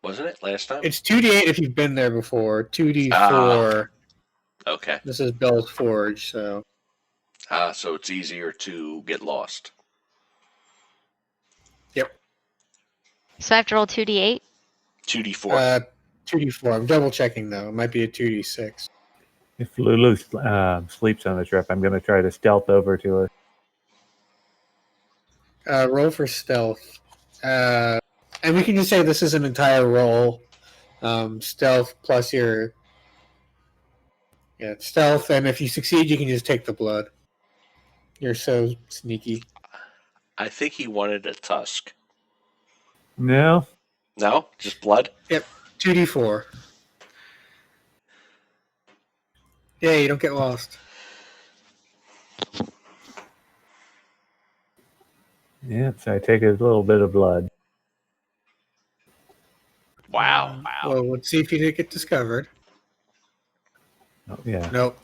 Wasn't it last time? It's 2d8 if you've been there before. 2d4. Okay. This is Bell's Forge, so. So it's easier to get lost. Yep. So I have to roll 2d8? 2d4. 2d4. I'm double checking though. It might be a 2d6. If Lulu sleeps on the trip, I'm going to try to stealth over to her. Roll for stealth. And we can just say this is an entire roll. Stealth plus your. Yeah, stealth, and if you succeed, you can just take the blood. You're so sneaky. I think he wanted a tusk. No, No? Just blood? 2d4. Yeah, you don't get lost. yeah, so I take a little bit of blood. Wow. Well, let's see if you did get discovered. Oh, yeah. Nope.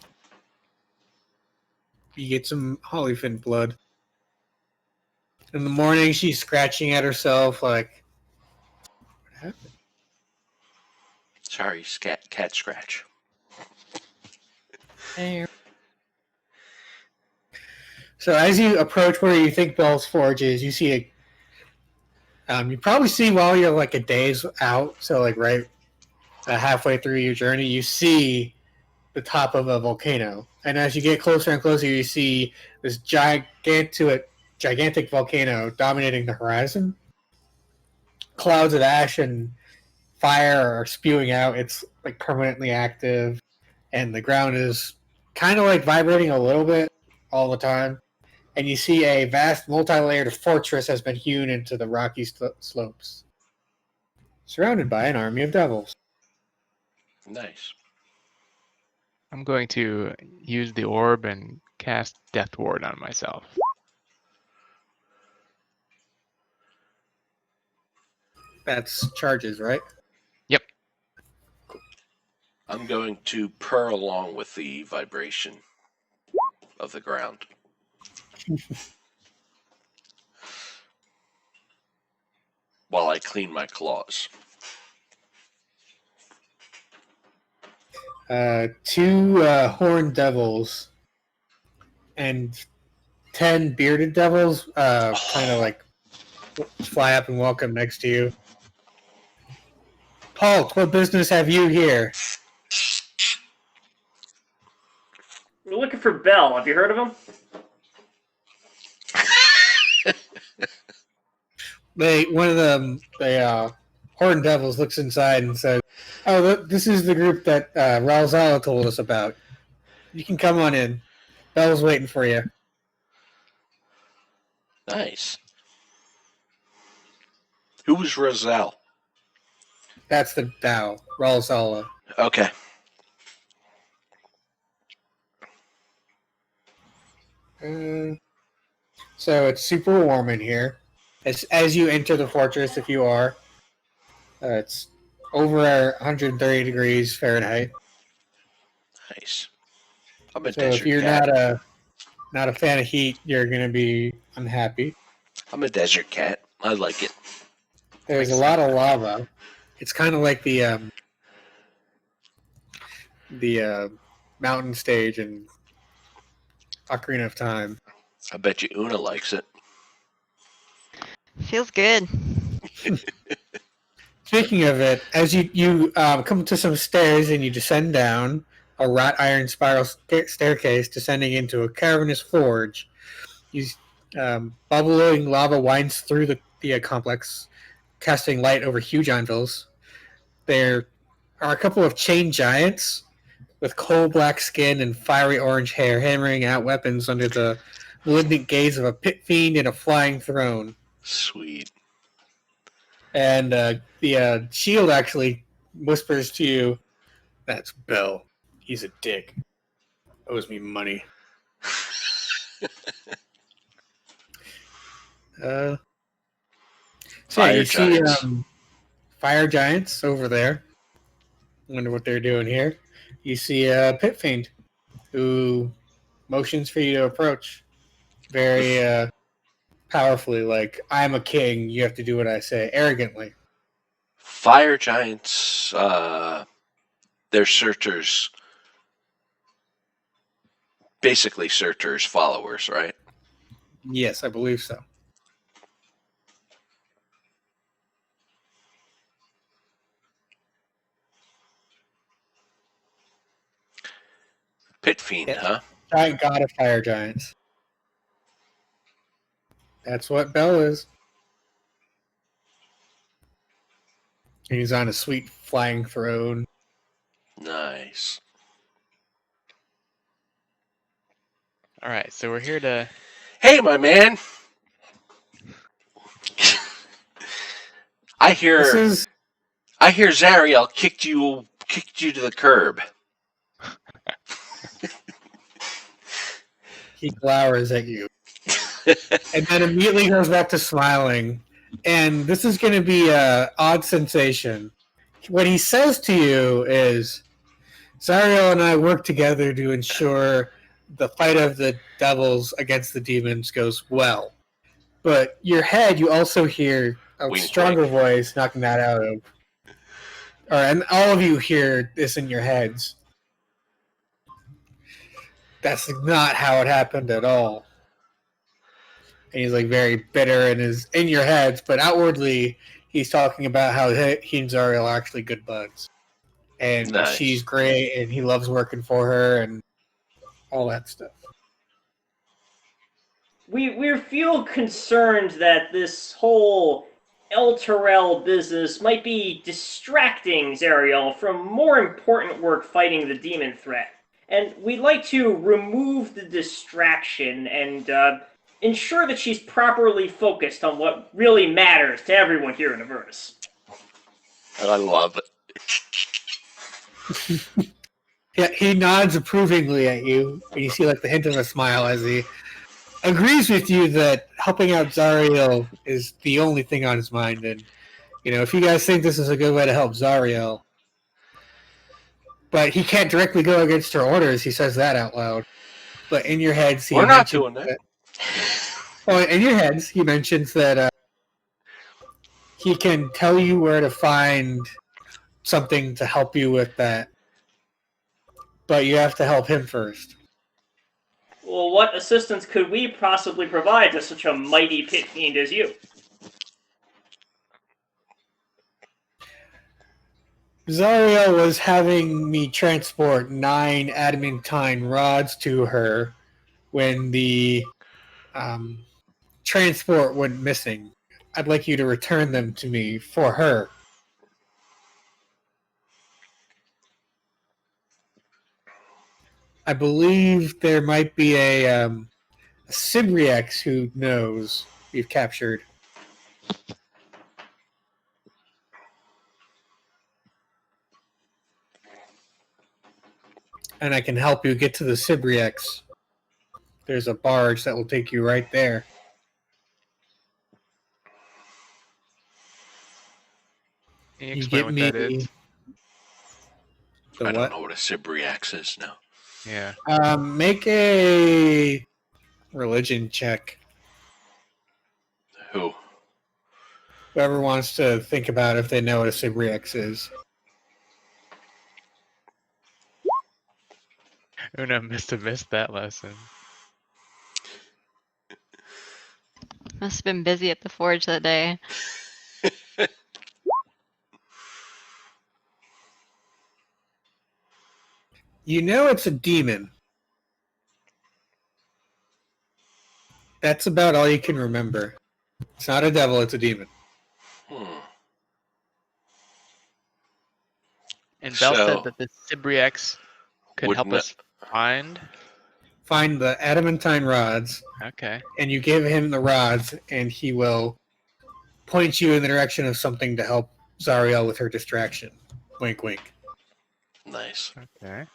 You get some Hollyfin blood. In the morning, she's scratching at herself like, what happened? Sorry, cat scratch. So as you approach where you think Bell's Forge is, you see you probably see while you're like a day's out, so like right halfway through your journey, you see the top of a volcano. And as you get closer and closer, you see this gigantic volcano dominating the horizon. Clouds of ash and fire are spewing out. It's like permanently active, and the ground is kind of like vibrating a little bit all the time. And you see a vast multi-layered fortress has been hewn into the rocky slopes, surrounded by an army of devils. Nice. I'm going to use the orb and cast Death Ward on myself. That's charges, right? Yep. I'm going to purr along with the vibration of the ground. While I clean my claws. 2 horned devils and 10 bearded devils kind of like fly up and welcome next to you. Paul, what business have you here? We're looking for Bell. Have you heard of him? One of them, the horned devils, looks inside and says, "Oh, this is the group that Ralzala told us about. You can come on in. Bell's waiting for you." Nice. Who was Roselle? That's the Tao, Ralzala. Okay. So it's super warm in here. As you enter the fortress, if you are, it's over 130 degrees Fahrenheit. Nice. I'm a So desert if you're cat. not a fan of heat, you're going to be unhappy. I'm a desert cat. I like it. There's a lot of lava. It's kind of like the mountain stage in Ocarina of Time. I bet you Una likes it. Feels good. Speaking of it, as you come to some stairs and you descend down a wrought iron spiral staircase descending into a cavernous forge, bubbling lava winds through the complex, casting light over huge anvils. There are a couple of chain giants with coal black skin and fiery orange hair hammering out weapons under the malignant gaze of a pit fiend and a flying throne. Sweet. And the shield actually whispers to you, "That's Bell. He's a dick. Owes me money." So Fire you giants. see fire giants over there. Wonder what they're doing here. You see a pit fiend who motions for you to approach very powerfully, like, "I'm a king, you have to do what I say," arrogantly. Fire giants, they're Surtur's, basically Surtur's followers, right? Yes, I believe so. Pit fiend, Yeah. huh? Giant god of fire giants. That's what Bell is. And he's on a sweet flying throne. Nice. All right, so we're here to. Hey, my man. I This hear is Zariel kicked you to the curb. he glowers at you. And then immediately goes back to smiling. And this is going to be an odd sensation. What he says to you is, "Zariel and I work together to ensure the fight of the devils against the demons goes well. but your head, you also hear a Wink, stronger wink. voice knocking that out of. And all of you hear this in your heads. That's not how it happened at all. And he's like very bitter in your heads, but outwardly he's talking about how he and Zariel are actually good buds. And Nice. she's great, and he loves working for her, and all that stuff. We feel concerned that this whole El Terrell business might be distracting Zariel from more important work fighting the demon threat. And we'd like to remove the distraction and ensure that she's properly focused on what really matters to everyone here in Avernus. I love it. Yeah, he nods approvingly at you, and you see like the hint of a smile as he agrees with you that helping out Zariel is the only thing on his mind. And if you guys think this is a good way to help Zariel, but he can't directly go against her orders. He says that out loud, but in your heads, We're not doing that. In your heads, he mentions that he can tell you where to find something to help you with that, but you have to help him first. Well, what assistance could we possibly provide to such a mighty pit fiend as you? Zariel was having me transport 9 adamantine rods to her when the transport went missing. I'd like you to return them to me for her. I believe there might be a Sybriex who knows we've captured. And I can help you get to the Sybriex. There's a barge that will take you right there. Can you explain what that is? The I what? don't know what a Sybriax is now. Yeah. Make a religion check. Who? Whoever wants to think about if they know what a Sybriex is. Una must have missed that lesson. Must have been busy at the forge that day. You know it's a demon. That's about all you can remember. It's not a devil, it's a demon. And Bell So, said that the Sybriex could would help no- us find. Find the adamantine rods, Okay. and you give him the rods, and he will point you in the direction of something to help Zariel with her distraction. Wink, wink. Nice. Okay.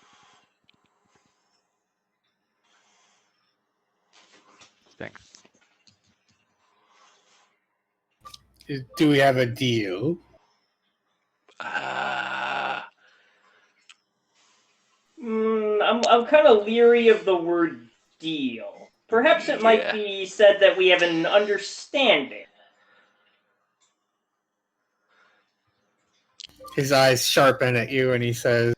Thanks. Do we have a deal? I'm kind of leery of the word deal. Perhaps it might Yeah. be said that we have an understanding. His eyes sharpen at you, and he says,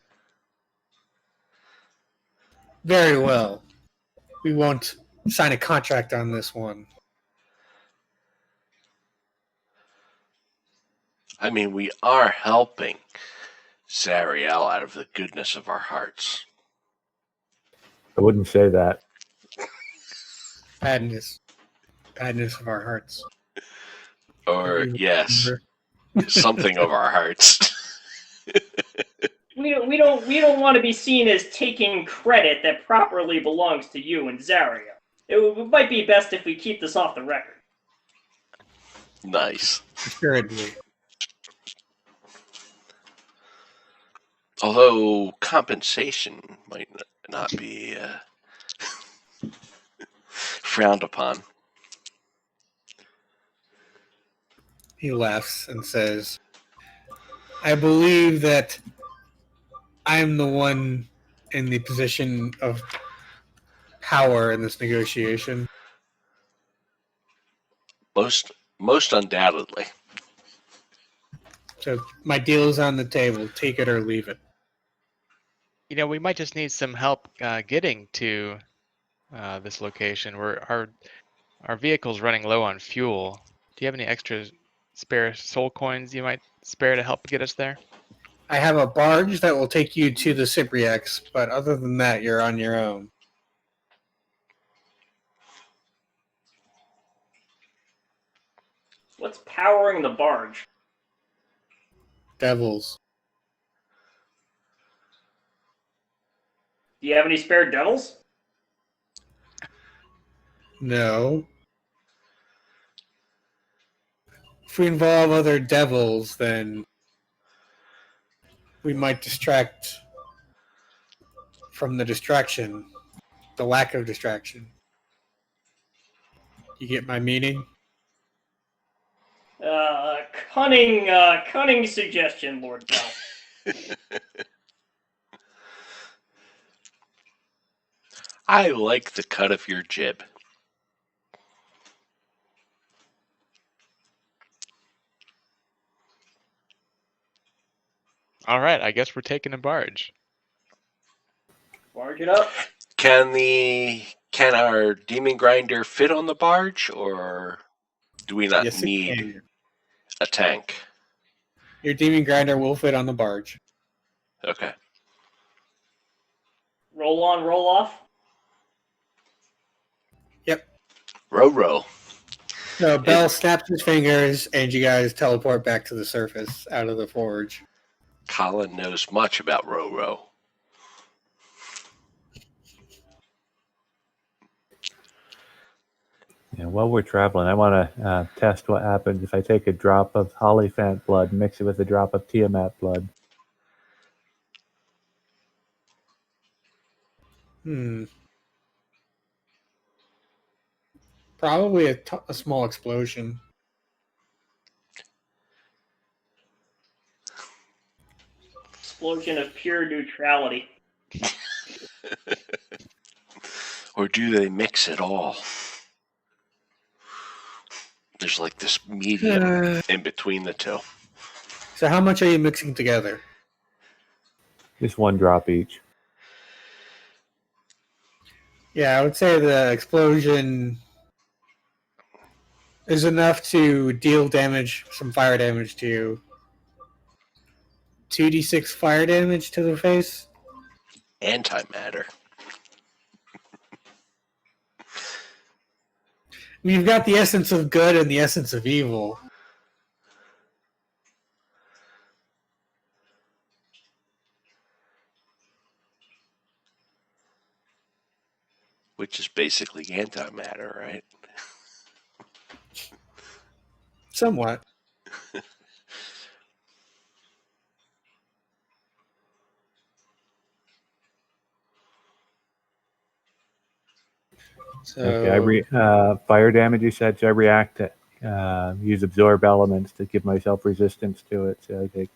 "Very well. We won't sign a contract on this one." I mean, we are helping Zariel out of the goodness of our hearts. I wouldn't say that. Badness of our hearts. Or, yes, something of our hearts. We don't want to be seen as taking credit that properly belongs to you and Zariel. It might be best if we keep this off the record. Nice. Assuredly. Although compensation might not be frowned upon. He laughs and says, "I believe that I'm the one in the position of power in this negotiation. Most undoubtedly. So my deal is on the table. Take it or leave it. You know, we might just need some help getting to this location. Our vehicle's running low on fuel. Do you have any extra spare soul coins you might spare to help get us there? I have a barge that will take you to the Cypriox, but other than that, you're on your own. What's powering the barge? Devils. Do you have any spare devils? No. If we involve other devils, then we might distract from the distraction, the lack of distraction. You get my meaning? Cunning suggestion, Lord Bell. I like the cut of your jib. All right, I guess we're taking a barge. Barge it up. Can our demon grinder fit on the barge, or do we not Yes, it need can. a tank? Your demon grinder will fit on the barge. Okay. Roll on, roll off. Yep. Row. So Bell snaps his fingers, and you guys teleport back to the surface out of the forge. Colin knows much about row. Yeah, while we're traveling, I want to test what happens if I take a drop of Hollyphant blood, mix it with a drop of Tiamat blood. Probably a small explosion. Explosion of pure neutrality. Or do they mix it all? There's like this medium in between the two. So how much are you mixing together? Just one drop each. Yeah, I would say the explosion is enough to deal damage, some fire damage to you. 2d6 fire damage to the face. Antimatter. You've got the essence of good and the essence of evil. Which is basically antimatter, right? Somewhat. So, Okay, fire damage, you said, so I react to use absorb elements to give myself resistance to it. So I take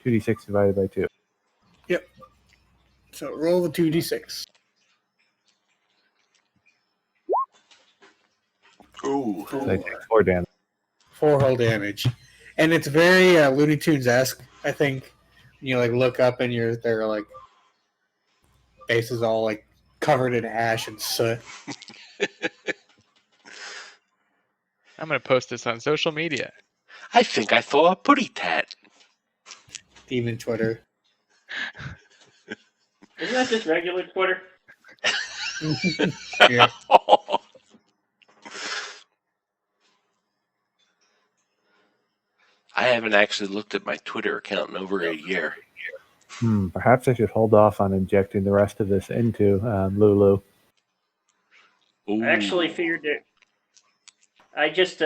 2d6 divided by 2. Yep. So roll the 2d6. Ooh. So I take 4 damage. 4 whole damage. And it's very Looney Tunes-esque, I think. You like look up and they're like faces all like covered in ash and soot. I'm going to post this on social media. I think I saw a putty tat. Demon Twitter. Isn't that just regular Twitter? Yeah. I haven't actually looked at my Twitter account in over a year. Perhaps I should hold off on injecting the rest of this into Lulu. Ooh. I actually figured it. I just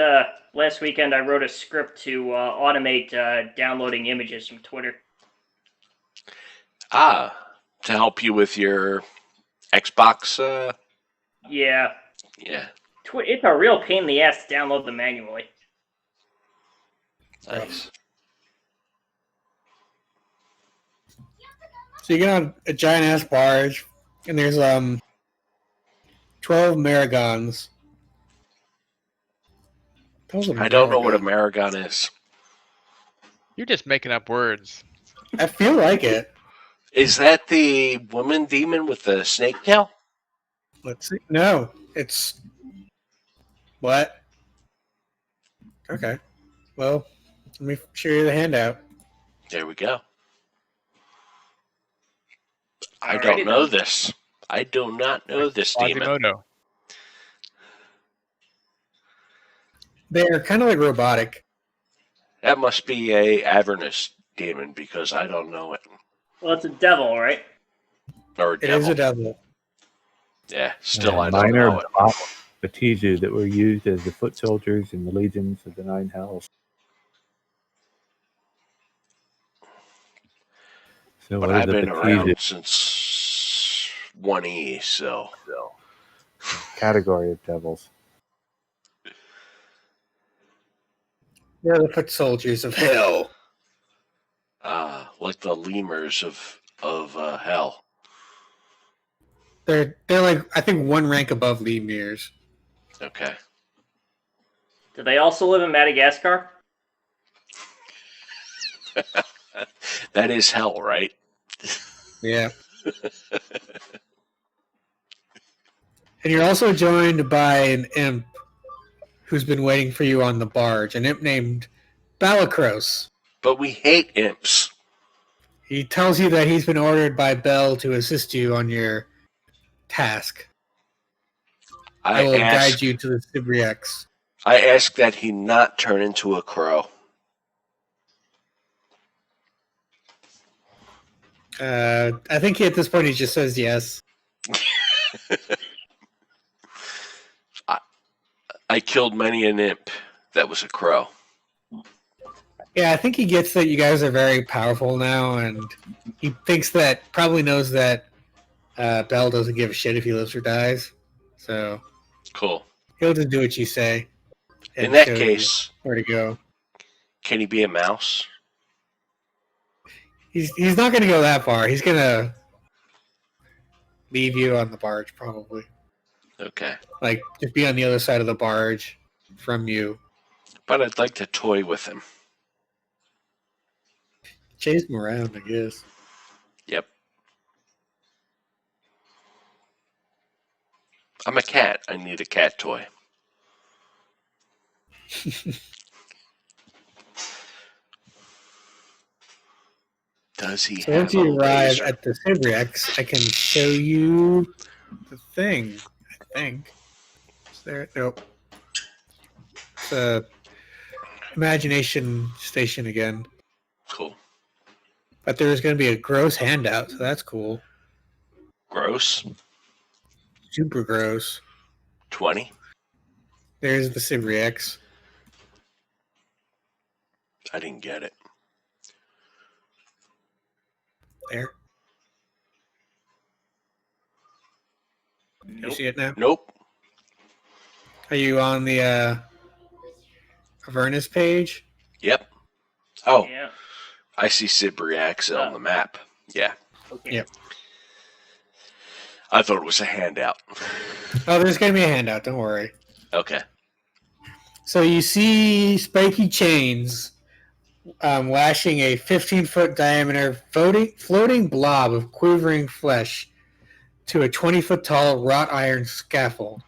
last weekend I wrote a script to automate downloading images from Twitter. To help you with your Xbox. Yeah. Yeah. It's a real pain in the ass to download them manually. Nice. So you get on a giant ass barge, and there's 12 Marigons. I don't know what Amerigon is. You're just making up words. I feel like it. Is that the woman demon with the snake tail? Let's see. No, it's what? Okay. Well, let me show you the handout. There we go. I Alrighty don't know then. this. I do not know this demon. Quasimodo. They're kind of like robotic. That must be a Avernus demon because I don't know it. Well, it's a devil, right? Or a It is devil. a devil. Yeah, still I don't minor know it. Batizu that were used as the foot soldiers in the legions of the Nine Hells. So But what is I've a been Batizu? around since 1E, so. Category of devils. They're the foot soldiers of hell. Like the lemurs of hell. They're like, I think, one rank above Lemurs. Okay. Do they also live in Madagascar? That is hell, right? Yeah. And you're also joined by an imp who's been waiting for you on the barge, an imp named Balakros. But we hate imps. He tells you that he's been ordered by Bell to assist you on your task. I will guide you to the Sibriex. I ask that he not turn into a crow. I think at this point he just says yes. I killed many an imp that was a crow. Yeah, I think he gets that you guys are very powerful now, and he thinks that, probably knows that Bell doesn't give a shit if he lives or dies. So Cool. he'll just do what you say. In and that show you case, where to go. can he be a mouse? He's not going to go that far. He's going to leave you on the barge, probably. Okay. Like, just be on the other side of the barge from you. But I'd like to toy with him. Chase him around, I guess. Yep. I'm a cat. I need a cat toy. Does he So have once a you arrive laser? at the Sibriex, I can show you the thing, I think. Is there? Nope. It's a imagination station again. Cool. But there's going to be a gross handout, so that's cool. Gross. Super gross. 20. There's the Sibriex. I didn't get it. There. You Nope. see it now? Nope. Are you on the Avernus page? Yep. Oh, Yeah. I see Sibriax on the map. Yeah. Okay. Yep. I thought it was a handout. Oh, there's going to be a handout. Don't worry. Okay. So you see spiky chains lashing a 15-foot diameter floating blob of quivering flesh to a 20-foot tall wrought iron scaffold.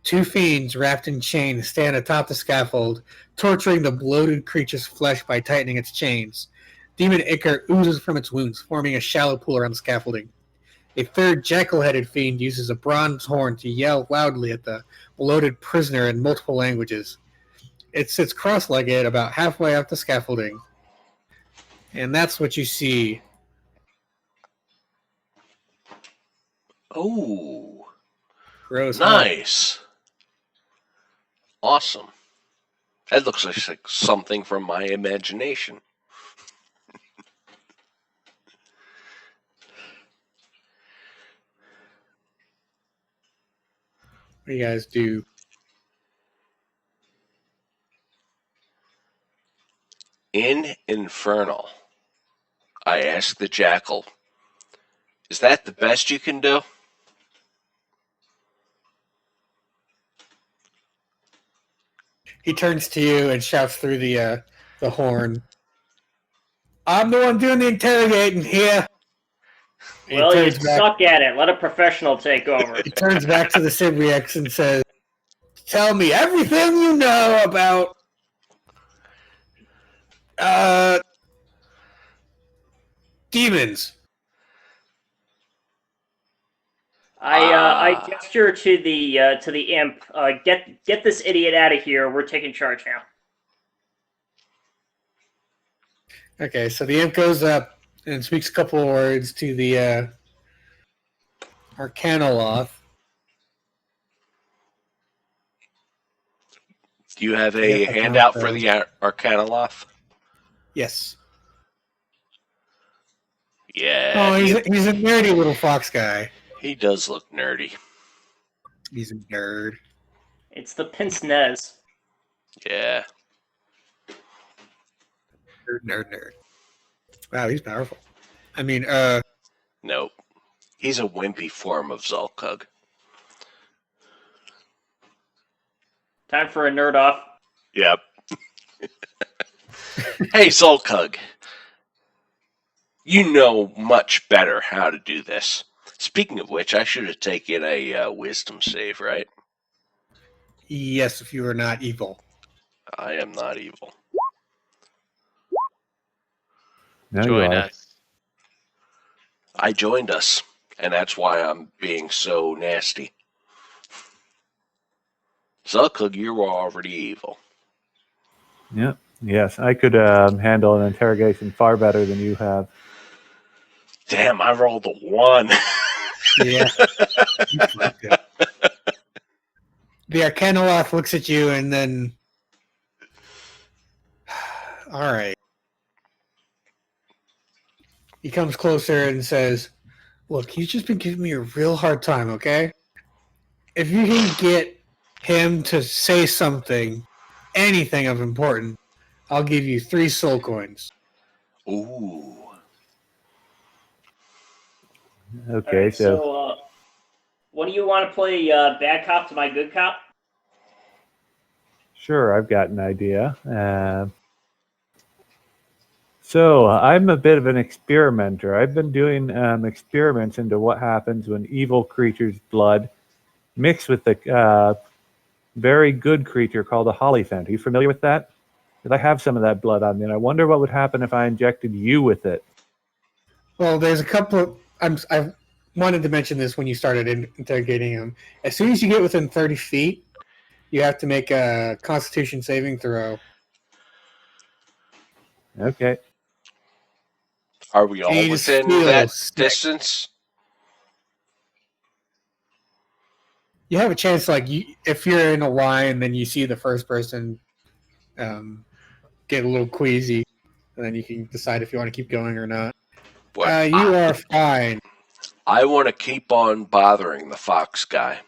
Two fiends wrapped in chains stand atop the scaffold, torturing the bloated creature's flesh by tightening its chains. Demon ichor oozes from its wounds, forming a shallow pool around the scaffolding. A third jackal-headed fiend uses a bronze horn to yell loudly at the bloated prisoner in multiple languages. It sits cross-legged about halfway up the scaffolding. And that's what you see. Oh, Gross. nice. Awesome. That looks like something from my imagination. What do you guys do? In Infernal, I asked the jackal, is that the best you can do? He turns to you and shouts through the horn. I'm the one doing the interrogating here. He Well, you turns back. suck at it. Let a professional take over. He turns back to the Sibriax and says, "Tell me everything you know about demons." I gesture to the imp. Get this idiot out of here. We're taking charge now. Okay, so the imp goes up and speaks a couple of words to the Arcanoloth. Do you have I a guess I handout count for those. the Arcanoloth? Yes. Yeah, Oh, he's a nerdy little fox guy. he does look nerdy. He's a nerd. It's the pince nez. Yeah. Nerd. Wow, he's powerful. I mean, Nope. He's a wimpy form of Zulkug. Time for a nerd off. Yep. Hey, Zulkug. You know much better how to do this. Speaking of which, I should have taken a wisdom save, right? yes, if you are not evil. I am not evil. Now you Join are. us. I joined us, and that's why I'm being so nasty. Zulkug, you were already evil. Yeah. Yes, I could handle an interrogation far better than you have. Damn, I rolled a 1. Yeah. You fucked it. The Arcanoloth looks at you and then... All right. He comes closer and says, "Look, he's just been giving me a real hard time, okay? If you can get him to say something, anything of importance, I'll give you 3 soul coins." Ooh. Okay, All right, so so what do you want to play? Bad cop to my good cop? sure, I've got an idea. So I'm a bit of an experimenter. I've been doing experiments into what happens when evil creatures' blood mixed with a very good creature called a Hollyphant. Are you familiar with that? Because I have some of that blood on me, and I wonder what would happen if I injected you with it. Well, there's a couple of... I wanted to mention this when you started interrogating him. As soon as you get within 30 feet, you have to make a Constitution saving throw. Okay. Are we all You just within feel that sick. distance? You have a chance, like, if you're in a line, then you see the first person get a little queasy, and then you can decide if you want to keep going or not. What? You are fine. I want to keep on bothering the fox guy.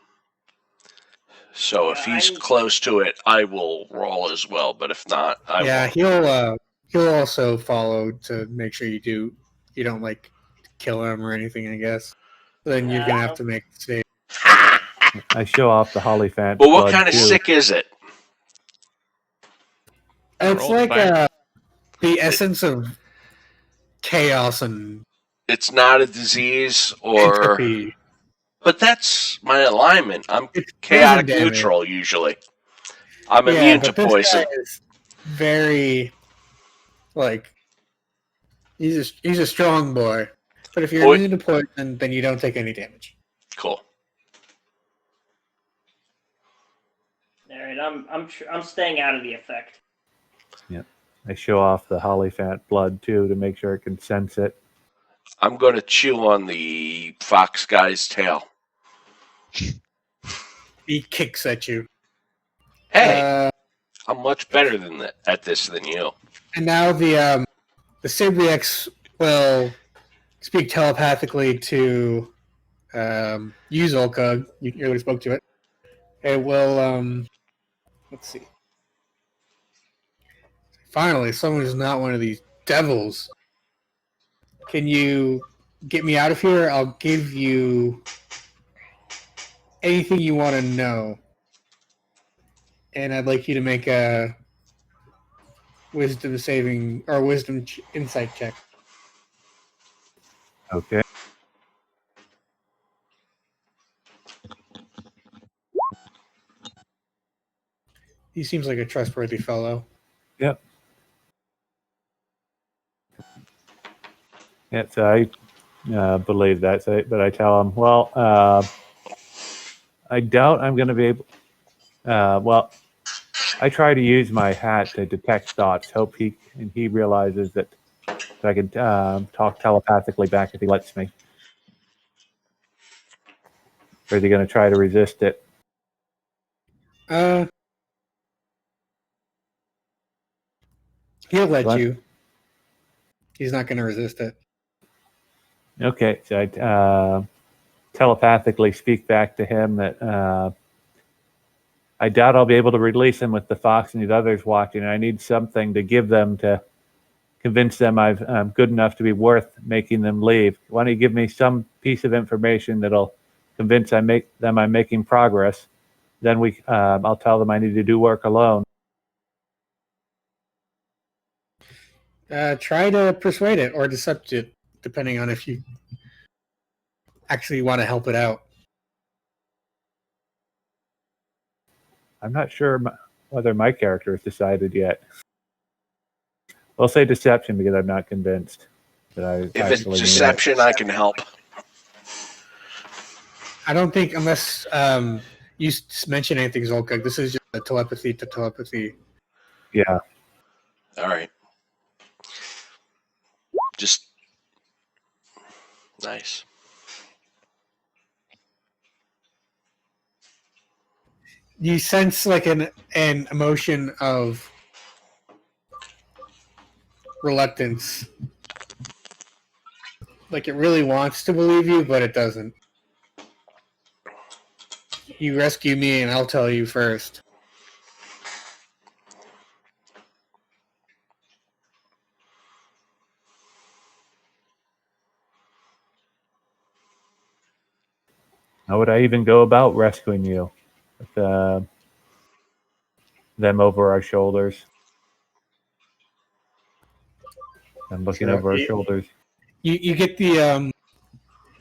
So if Yeah, he's I'm- close to it, I will roll as well. But if not, I won't. He'll also follow to make sure you don't like kill him or anything, I guess. Then you're gonna have to make the save. I show off the Hollyphant But what blood kind of too. sick is it? It's Roll like fire. the essence of chaos and It's not a disease or... entropy. But that's my alignment. I'm It's chaotic poison damage. neutral usually. I'm Yeah, immune to but this poison. guy is very like he's a strong boy. But if you're Boy- immune to poison, then you don't take any damage. Cool. All right, I'm staying out of the effect. I show off the Hollyphant blood too to make sure it can sense it. I'm going to chew on the fox guy's tail. He kicks at you. Hey, I'm much better at this than you. And now the Sibriax will speak telepathically to you, Zolkug. You already spoke to it. It will let's see. Finally, someone who's not one of these devils. Can you get me out of here? I'll give you anything you want to know. and I'd like you to make a wisdom saving or insight check. Okay. He seems like a trustworthy fellow. Yep. Yeah, so I believe that. So, but I tell him, well, I doubt I'm going to be able. Well, I try to use my hat to detect thoughts. Hope he realizes that I can talk telepathically back if he lets me. Or is he going to try to resist it? He'll let What? you. He's not going to resist it. Okay, so I telepathically speak back to him that I doubt I'll be able to release him with the fox and these others watching. I need something to give them to convince them I'm good enough to be worth making them leave. Why don't you give me some piece of information that'll convince I'm making progress? Then I'll tell them I need to do work alone. Try to persuade it or decept it, depending on if you actually want to help it out. I'm not sure whether my character is decided yet. I'll say deception because I'm not convinced that I If it's actually deception, I can help. I don't think, unless you mention anything, Zolka, this is just a telepathy to telepathy. Yeah. All right. Just nice. You sense like an emotion of reluctance. Like it really wants to believe you, but it doesn't. You rescue me and I'll tell you first. How would I even go about rescuing you? With them over our shoulders. I'm looking Sure. over our shoulders. You get the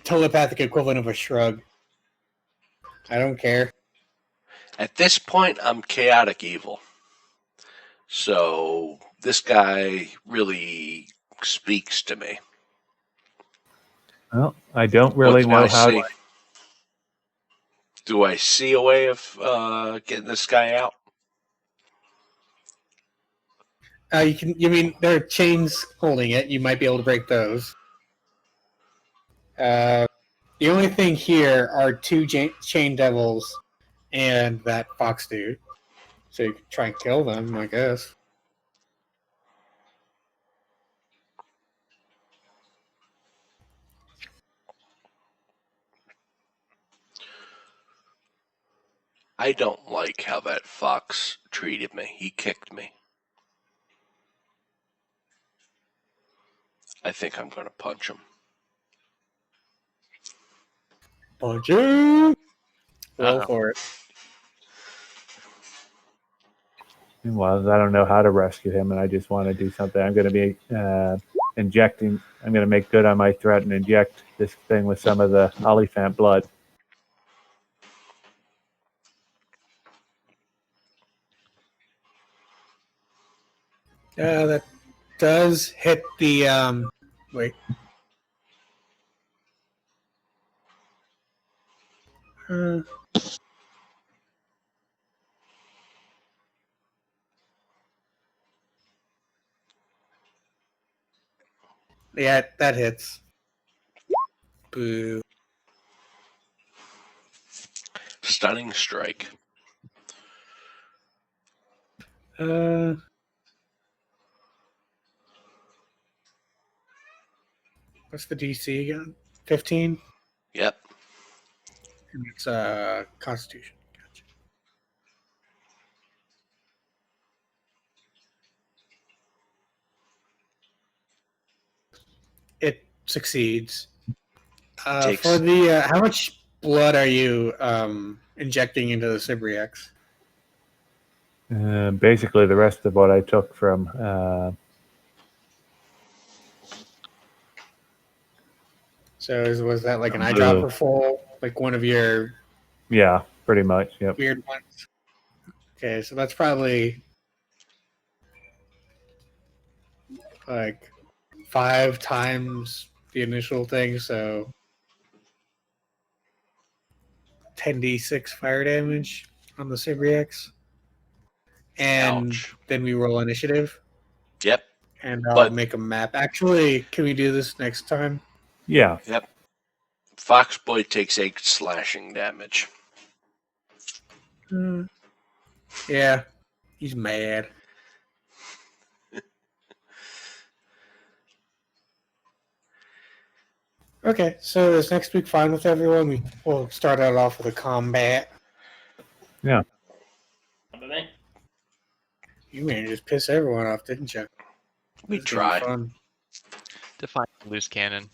telepathic equivalent of a shrug. I don't care. At this point, I'm chaotic evil. So this guy really speaks to me. Well, I don't What really do know I how. see? Do I see a way of getting this guy out? You mean there are chains holding it? You might be able to break those. The only thing here are two chain devils and that fox dude. So you could try and kill them, I guess. I don't like how that fox treated me. He kicked me. I think I'm going to punch him. Punch him! Roll Uh-oh. for it. Well, I don't know how to rescue him, and I just want to do something. I'm going to be injecting. I'm going to make good on my threat and inject this thing with some of the Oliphant blood. That does hit the wait. Yeah, that hits. Boo. Stunning strike. What's the DC again? 15? Yep. And it's Constitution. Gotcha. It succeeds. Takes For the how much blood are you injecting into the Cybriax? Basically, the rest of what I took from. Was that like an Blue. eyedropper full? Like one of your Yeah, pretty much. Yep. weird ones? Okay, so that's probably like 5 times the initial thing, so 10d6 fire damage on the Sibriex. And Ouch. then we roll initiative, Yep. and I'll But- make a map. Actually, can we do this next time? Yeah. Yep. Foxboy takes 8 slashing damage. Yeah, he's mad. Okay, so is next week fine with everyone? We'll start out off with a combat. Yeah. But man, You man just piss everyone off, didn't you? We This is gonna be try. fun. Define loose cannon.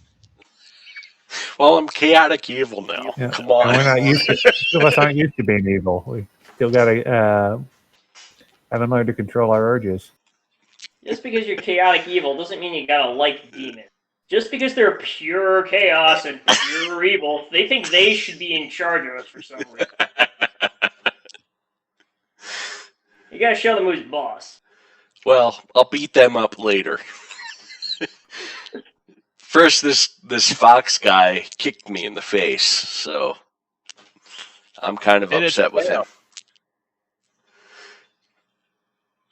Well, I'm chaotic evil now. Yeah. Come And on. we're not used to. Some of us aren't used to being evil. We still got to haven't learned to control our urges. just because you're chaotic evil doesn't mean you gotta like demons. Just because they're pure chaos and pure evil, they think they should be in charge of us for some reason. You gotta show them who's boss. Well, I'll beat them up later. First, this fox guy kicked me in the face, so I'm kind of upset with him.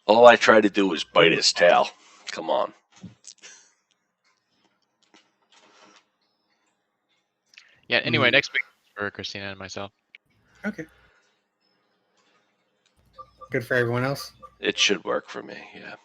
All I try to do is bite his tail. Come on. Yeah. Anyway, next week for Christina and myself. Okay. Good for everyone else. It should work for me, yeah.